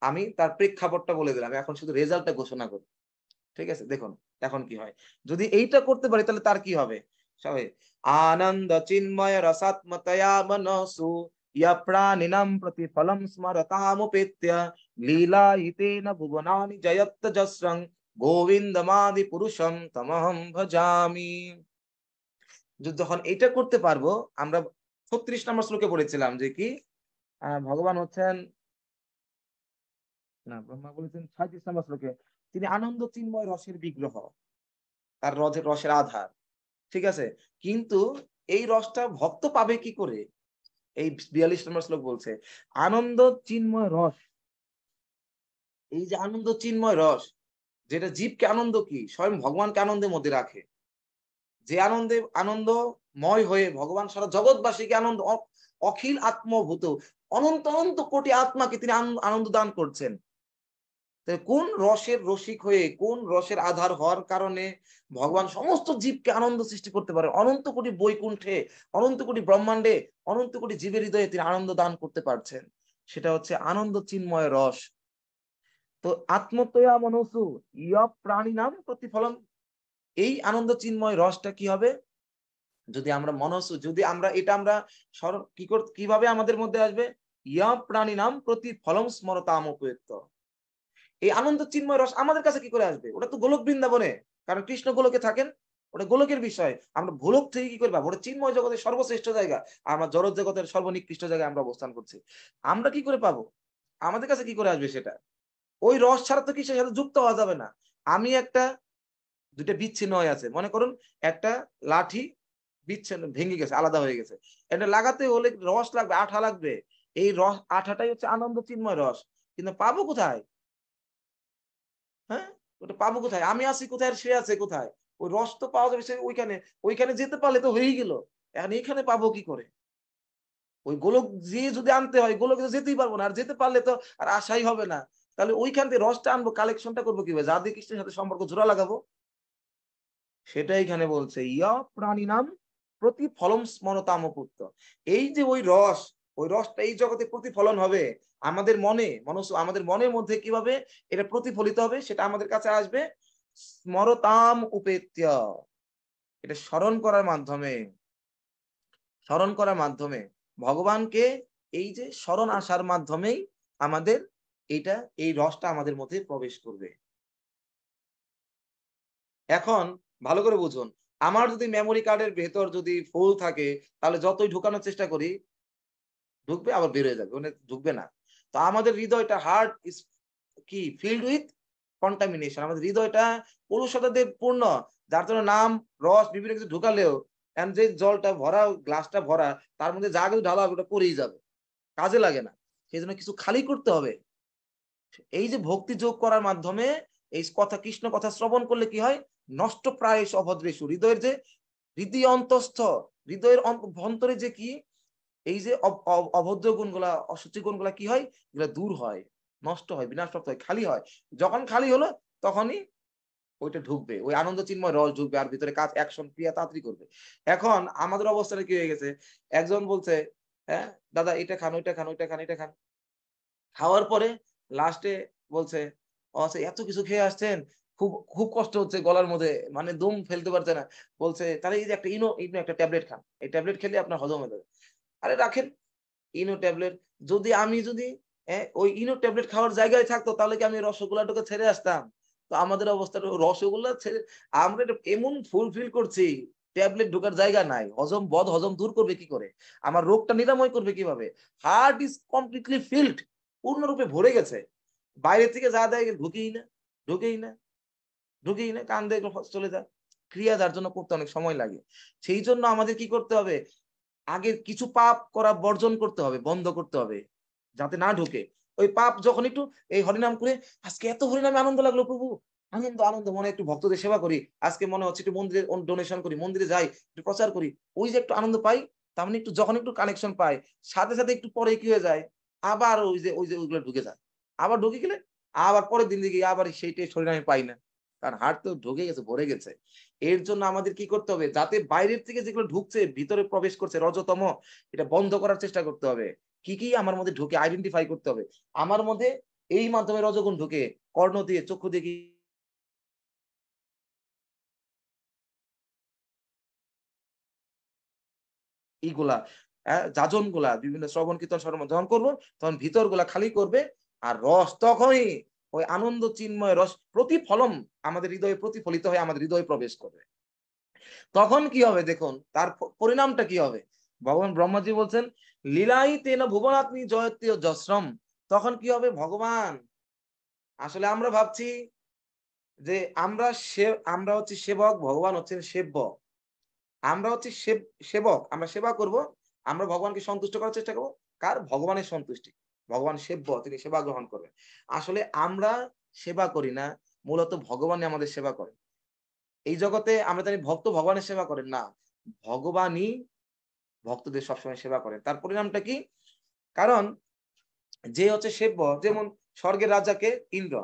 আমি তার প্রেক্ষাপটটা বলে দিলাম। এখন শুধু রেজাল্টটা ঘোষণা করি। ঠিক আছে, দেখুন এখন কি হয়। যদি এইটা করতে পারি, তাহলে তার কি হবে? সবাই আনন্দ চিন্ময় রসাত্মতয়া মনসু ইয়া প্রাণিনাম প্রতিফলম স্মরতামুপেত্য লীলা ইতেন ভুবনানি জয়ত্ত যস্রং গোবিন্দমাদি পুরুষম তমহম ভজামি। যখন এটা করতে পারবো, আমরা 36 নম্বর শ্লোকে পড়েছিলাম যে কি ভগবান হচ্ছেন, না ব্রহ্মা বলেছেন 36 নম্বর শ্লোকে, তিনি আনন্দ চিন্ময় রসের বিগ্রহ, তার রসের আধার। ঠিক আছে, কিন্তু এই রসটা ভক্ত পাবে কি করে? এই 42 নম্বর শ্লোক বলছে আনন্দ চিন্ময় রস। এই যে আনন্দ চিন্ময় রস, যেটা জীবকে আনন্দ কি স্বয়ং ভগবানকে আনন্দের মধ্যে রাখে, যে আনন্দময় হয়ে ভগবান সারা জগৎবাসীকে আনন্দ, অখিল আত্মভূত অনন্ত অনন্ত কোটি আত্মাকে তিনি আনন্দ দান করছেন। কোন রসের রসিক হয়ে, কোন রসের আধার হওয়ার কারণে ভগবান সমস্ত জীবকে আনন্দ সৃষ্টি করতে পারে, অনন্ত কোটি বৈকুণ্ঠে, অনন্ত কোটি ব্রহ্মাণ্ডে, অনন্ত কোটি জীবের হৃদয়ে তিনি আনন্দ দান করতে পারছেন। সেটা হচ্ছে আনন্দ চিন্ময় রস। তো আত্মতয়া মনসু ইয় প্রাণী নাম প্রতিফলন এই আনন্দ চিন্ময় রসটা কি হবে, যদি আমরা যদি আমরা এটা আমরা কিভাবে আমাদের মধ্যে আসবে, ইয়া প্রাণী নাম প্রতি ফলম স্মরতাম উপযুক্ত। এই আনন্দ চিন্ময় রস আমাদের কাছে কি করে আসবে? ওটা তো গোলক বৃন্দাবনে, কারণ কৃষ্ণ গোলকে থাকেন, ওটা গোলকের বিষয়। আমরা গোলক থেকে কি করে পাবো? ওটা চিন্ময় জগতের সর্বশ্রেষ্ঠ জায়গা, আমরা জড় জগতের সর্বনিকৃষ্ট জায়গায় আমরা অবস্থান করছি। আমরা কি করে পাবো? আমাদের কাছে কি করে আসবে সেটা? ওই রস ছাড়া তো কিসের সাথে যুক্ত হওয়া যাবে না। আমি একটা দুইটা বিচ্ছিন্ন হয়ে আছে, মনে করুন একটা লাঠি বিচ্ছিন্ন ভেঙে গেছে, আলাদা হয়ে গেছে, এটা লাগাতে হলে রস লাগবে, আঠা লাগবে। এই রস আঠাটাই হচ্ছে আনন্দ চিন্ময় রস, কিন্তু পাবো কোথায়? হ্যাঁ, ওটা পাবো কোথায়? আমি আছি কোথায় আর সে আছে কোথায়? ওই রস তো পাওয়া যাবে সে ওইখানে, ওইখানে যেতে পারলে তো হয়েই গেল। এখন এখানে পাবো কি করে? ওই গোলক দিয়ে যদি আনতে হয়, গোলকে তো যেতেই পারবো না, আর যেতে পারলে তো আর আশাই হবে না। তাহলে ওইখান থেকে রসটা আনবো, কালেকশনটা করবো কিভাবে? যা দিয়ে কৃষ্ণের সাথে সম্পর্ক জোড়া লাগাবো, সেটা এখানে বলছে ইয়া প্রাণী নাম প্রতি ফলম স্মরতামপুত্র। এই যে ওই রসটা এই জগতে প্রতিফলন হবে আমাদের মনে, আমাদের মনের মধ্যে কিভাবে এটা প্রতিফলিত হবে, সেটা আমাদের কাছে আসবে স্মরতাম উপেত্য। এটা স্মরণ করার মাধ্যমে ভগবানকে এই যে স্মরণ আসার মাধ্যমেই আমাদের এই রসটা আমাদের মধ্যে প্রবেশ করবে। এখন ভালো করে বুঝুন, আমার যদি মেমোরি কার্ডের ভেতর যদি ফুল থাকে, তাহলে যতই ঢুকানোর চেষ্টা করি ঢুকবে, আবার বের হয়ে যাবে, মানে ঢুকবে না। তো আমাদের হৃদয়টা, হার্ট ইজ কি ফিল্ড উইথ কন্টামিনেশন। আমাদের হৃদয়টা কলুষতাতে পূর্ণ, যার জন্য নাম রস বিভিন্ন কিছু ঢুকালেও যে জলটা ভরা, গ্লাসটা ভরা, তার মধ্যে যা কিছু ঢালা হবে ওটা পড়েই যাবে, কাজে লাগে না। সেই জন্য কিছু খালি করতে হবে। এই যে ভক্তি যোগ করার মাধ্যমে এই কথা, কৃষ্ণ কথা শ্রবণ করলে কি হয়, নষ্ট প্রায় অভদ্রেশু, হৃদয়ের যে হৃদয় অন্তস্থ, হৃদয়ের অন্তরে যে কি এই যে অভদ্র গুণগুলা, অসুচি গুণগুলা কি হয়, এগুলা দূর হয়, নষ্ট হয়, বিনাশপ্রাপ্ত হয়, খালি হয়। যখন খালি হলো তখনই ওইটা ঢুকবে, ওই আনন্দ চিন্ময় রস ঢুকবে, আর ভিতরে কাজ, অ্যাকশন, ক্রিয়া তাড়াতাড়ি করবে। এখন আমাদের অবস্থাটা কি হয়ে গেছে, একজন বলছে হ্যাঁ দাদা এটা খান, ওইটা খান, ওইটা খান, এটা খান, খাওয়ার পরে লাস্টে বলছে আচ্ছা এত কিছু খেয়ে আসছেন, খুব খুব কষ্ট হচ্ছে গলার মধ্যে, মানে দম ফেলতে পারছে না। বলছে তাহলে এই যে একটা ইনো ইনো একটা ট্যাবলেট খান, এই ট্যাবলেট খেলে আপনার হজম হয়ে যাবে। আরে রাখেন ইনো ট্যাবলেট, যদি ওই ইনো ট্যাবলেট খাওয়ার জায়গায় থাকতো, তাহলে কি আমি রসগোল্লাটাকে ছেড়ে আসতাম? তো আমাদের অবস্থাটা রসগোল্লা ছেড়ে, আমরা এমন ফুলফিল করছি, ট্যাবলেট ঢোকার জায়গা নাই, হজম দূর করবে কি করে, আমার রোগটা নিরাময় করবে কিভাবে? হার্ট ইজ কমপ্লিটলি ফিল্ড, পূর্ণরূপে ভরে গেছে, বাইরে থেকে যা দেয় ঢুকেই না, ঢুকেই না, ঢুকেই না, কান দিয়ে চলে যায়। ক্রিয়া যার জন্য করতে অনেক সময় লাগে। সেই জন্য আমাদের কি করতে হবে, আগে কিছু পাপ করা বর্জন করতে হবে, বন্ধ করতে হবে, যাতে না ঢুকে। ওই পাপ যখন একটু এই হরিনাম করে, আজকে এত হরিনামে আনন্দ লাগলো প্রভু, আনন্দ আনন্দ, মনে একটু ভক্তদের সেবা করি, আজকে মনে হচ্ছে একটু মন্দিরে ডোনেশন করি, মন্দিরে যাই, একটু প্রচার করি, ওই যে একটু আনন্দ পাই, তার মানে একটু যখন একটু কানেকশন পাই, সাথে সাথে একটু পরে কি হয়ে যায়, আবার ওই যে ওইগুলো ঢুকে যায়, আবার ঢুকে গেলে আবার পরের দিন দিকে আবার সেইটাই হরিনামে পাই না, কারণ হার্ট তো ঢুকে গেছে, ভরে গেছে। এর জন্য আমাদের কি করতে হবে, যাতে বাইরের থেকে যেগুলো ঢুকছে ভিতরে প্রবেশ করছে রজতম, এটা বন্ধ করার চেষ্টা করতে হবে। কি কি আমার মধ্যে ঢুকে আইডেন্টিফাই করতে হবে, আমার মধ্যে এই মাধ্যমে রজগুণ ঢুকে, কর্ণ দিয়ে, চক্ষু দিয়ে, এইগুলা যাজন গুলা, বিভিন্ন শ্রবণ কীর্তন স্মরণ যখন করবো, তখন ভিতর গুলা খালি করবে, আর রস তখনই ওই আনন্দ চিন্ময় রস প্রতিফলন আমাদের হৃদয়ে প্রতিফলিত হয়ে আমাদের হৃদয়ে প্রবেশ করবে। তখন কি হবে দেখুন, তার পরিণামটা কি হবে, ভগবান ব্রহ্মাজি বলছেন লীলাই তেন ভুবনাত্মী জয়ত্রী যশ্রম। তখন কি হবে, ভগবান, আসলে আমরা ভাবছি যে আমরা হচ্ছে সেবক, ভগবান হচ্ছেন সেব্য, আমরা হচ্ছে সেবক, আমরা সেবা করব, আমরা ভগবানকে সন্তুষ্ট করার চেষ্টা করবো, কার? ভগবানের সন্তুষ্টি, ভগবান সেব্য, তিনি সেবা গ্রহণ করবেন। আসলে আমরা সেবা করি না, মূলত ভগবানই আমাদের সেবা করে। এই জগতে আমরা জানি ভক্ত ভগবানের সেবা করেন না, ভগবানই ভক্তদের সবসময় সেবা করেন। তার পরিণামটা কি? কারণ যে হচ্ছে সেব্য, যেমন স্বর্গের রাজাকে ইন্দ্র,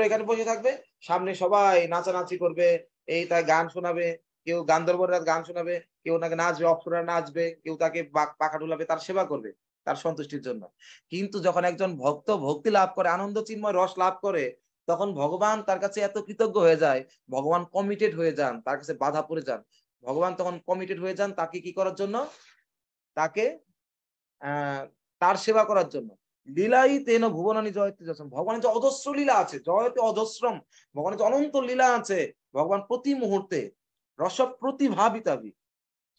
এখানে বসে থাকবে, সামনে সবাই নাচানাচি করবে, এই তাই গান শোনাবে, কেউ গান্ধর্বরা গান শোনাবে, কেউ নাকি নাচবে, অপ্সরা নাচবে, কেউ তাকে পাখা ঢুলাবে, তার সেবা করবে তার সন্তুষ্টির জন্য। কিন্তু যখন একজন ভক্ত ভক্তি লাভ করে, আনন্দ চিন্ময় রস লাভ করে, তখন ভগবান তার কাছে এত কৃতজ্ঞ হয়ে যায়, ভগবান কমিটেড হয়ে যান, তার কাছে বাধা পড়ে যান, ভগবান তখন কমিটেড হয়ে যান তাকে কি করার জন্য, তাকে তার সেবা করার জন্য। লীলাই তেন ভুবনানি জয়তে যশম, ভগবানের যে অজস্র লীলা আছে, জয়তে অজস্রম, ভগবানের যে অনন্ত লীলা আছে, ভগবান প্রতি মুহূর্তে রস প্রতিভাবিতাবি,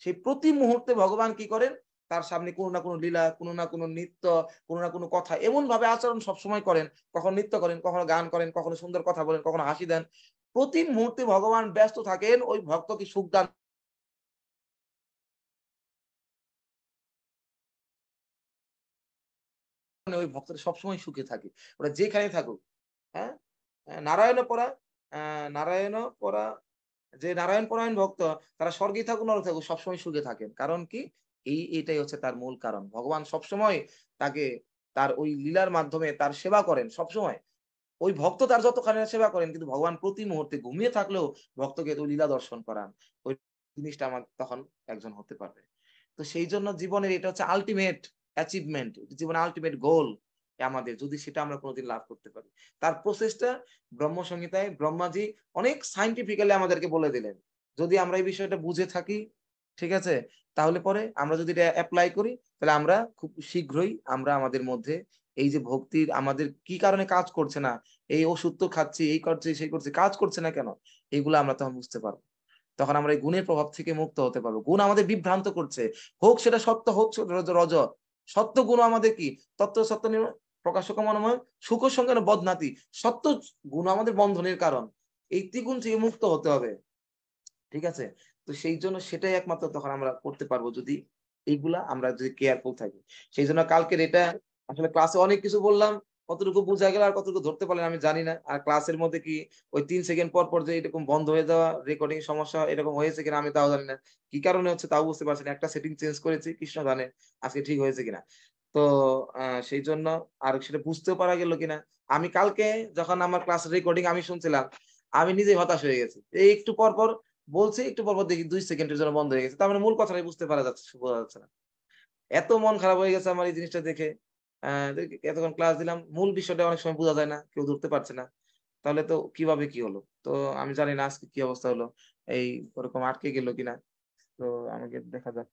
সেই প্রতি মুহূর্তে ভগবান কি করেন, তার সামনে কোনো না কোনো লীলা, কোনো না কোনো নৃত্য, কোনো না কোনো কথা, এমন ভাবে আচরণ সবসময় করেন, কখনো নৃত্য করেন, কখনো গান করেন, কখনো সুন্দর কথা বলেন, কখনো হাসি দেন। প্রতি মুহূর্তে ভগবান ব্যস্ত থাকেন ওই ভক্তকে সুখ দান, ওই ভক্তরা সবসময় সুখে থাকে, ওরা যেখানে থাকুক। হ্যাঁ, নারায়ণ পরা, নারায়ণ পরা, যে নারায়ণ পরায়ণ ভক্ত, তারা স্বর্গে থাকুক নরকে থাকুক সবসময় সুখে থাকেন। কারণ কি, এটাই হচ্ছে তার মূল কারণ। ভগবান সবসময় তাকে তার ওই লীলার মাধ্যমে তার সেবা করেন সবসময়। ওই ভক্ত তার যতখানি সেবা করেন, কিন্তু ভগবান প্রতি মুহূর্তে ঘুমিয়ে থাকলেও ভক্তকে ওই লীলা দর্শন করান। ওই জিনিসটা আমার তখন একজন হতে পারবে। তো সেই জন্য জীবনের এটা হচ্ছে আলটিমেট অ্যাচিভমেন্ট, জীবনের আলটিমেট গোল আমাদের, যদি সেটা আমরা কোনোদিন লাভ করতে পারি। তার প্রসেসটা ব্রহ্ম সংহিতায় ব্রহ্মাজি অনেক সাইন্টিফিক্যালি আমাদেরকে বলে দিলেন। যদি আমরা এই বিষয়টা বুঝে থাকি, ঠিক আছে, তাহলে পরে আমরা যদি এটা অ্যাপ্লাই করি, তাহলে আমরা খুব শীঘ্রই আমরা আমাদের মধ্যে এই যে ভক্তির আমাদের কি কারণে কাজ করছে না, এই ওষুধ তো খাচ্ছি, এই করছি সেই করছি, কাজ করছে না কেন, এইগুলো আমরা তখন বুঝতে পারবো। তখন আমরা এই গুণের প্রভাব থেকে মুক্ত হতে পারবো। গুণ আমাদের বিভ্রান্ত করছে, হোক সেটা সত্য, হোক রজ। সত্য গুণ আমাদের কি, তত্ত্ব সত্য প্রকাশক মনোময় সুখ সঙ্গে বদনাতি, সত্য গুণ আমাদের বন্ধনের কারণ। এই ত্রিগুণ থেকে মুক্ত হতে হবে, ঠিক আছে। তো সেই জন্য সেটাই একমাত্র তখন আমরা করতে পারবো, যদি এইগুলা আমরা যদি কেয়ারফুল থাকি। সেই জন্য কালকের এটা আসলে ক্লাসে অনেক কিছু বললাম, কতটুকু বোঝা গেল আর কতটুকু ধরতে পারলেন আমি জানি না। আর ক্লাসের মধ্যে কি ওই 3 সেকেন্ড পর পর যে এরকম বন্ধ হয়ে যাওয়া, রেকর্ডিং সমস্যা এরকম হয়েছে কিনা আমি তাও জানি না, কি কারণে হচ্ছে তাও বুঝতে পারছি না। একটা সেটিং চেঞ্জ করেছি, কৃষ্ণ জানে আজকে ঠিক হয়েছে কিনা। তো সেই জন্য আর সেটা বুঝতেও পারা গেল কিনা। আমি কালকে যখন আমার ক্লাস রেকর্ডিং আমি শুনছিলাম, আমি নিজেই হতাশ হয়ে গেছি। এই একটু পর পর বলছি, একটু পর পর দেখি 2 সেকেন্ডের জন্য বন্ধ হয়ে গেছে। তার মানে মূল কথাটাই বুঝতে পারা যাচ্ছে, বোঝা যাচ্ছে না। এত মন খারাপ হয়ে গেছে আমার এই জিনিসটা দেখে। এতক্ষণ ক্লাস দিলাম, মূল বিষয়টা অনেক সময় বোঝা যায় না, কেউ ধরতে পারছে না। তাহলে তো কিভাবে কি হলো? তো আমি জানি না আজকে কি অবস্থা হলো, এই ওরকম আটকে গেল কিনা। তো আমাকে দেখা যাক।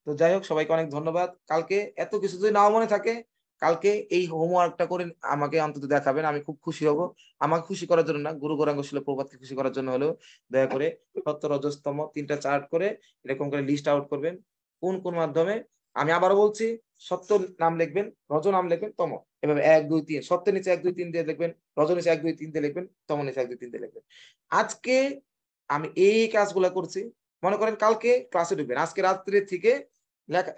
তো যাই হোক, সবাইকে অনেক ধন্যবাদ। কালকে এত কিছু যদি নাও মনে থাকে, কালকে এই হোমওয়ার্কটা করে আমাকে অন্তত দেখাবেন, আমি খুব খুশি হব। আমাকে খুশি করার জন্য না, গুরু গৌরাঙ্গ শিল প্রভুপাদকে খুশি করার জন্য হলেও দয়া করে সত্য রজস্তম 3টা চার্ট করে এরকম করে লিস্ট আউট করবেন, কোন কোন মাধ্যমে। আমি আবারও বলছি, সত্য নাম লিখবেন, রজ নাম লিখবেন, তম এভাবে 1 2 3, সত্যের নিচে 1 2 3 দিয়ে লিখবেন, রজ নিচে 1 2 3 দিয়ে লিখবেন, তম নিচে 1 2 3 দিয়ে লিখবেন। আজকে আমি এই কাজগুলা করছি। মনে করেন কালকে ক্লাসে ঢুকবেন, আজকে রাত্রে থেকে লেখা,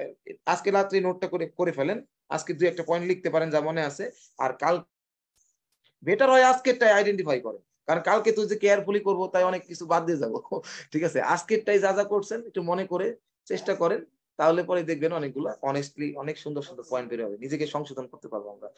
আজকে রাত্রে নোটটা করে করে ফেলেন। আজকে 2-1টা পয়েন্ট লিখতে পারেন যা মনে আছে। আর কাল বেটার হয় আজকেরটাই আইডেন্টিফাই করেন, কারণ কালকে তুই যে কেয়ারফুলি করবো তাই অনেক কিছু বাদ দিয়ে যাবো। ঠিক আছে, আজকেরটাই যা যা করছেন একটু মনে করে চেষ্টা করেন, তাহলে পরে দেখবেন অনেকগুলো অনেস্টলি অনেক সুন্দর সুন্দর পয়েন্ট বের হবে, নিজেকে সংশোধন করতে পারবো আমরা।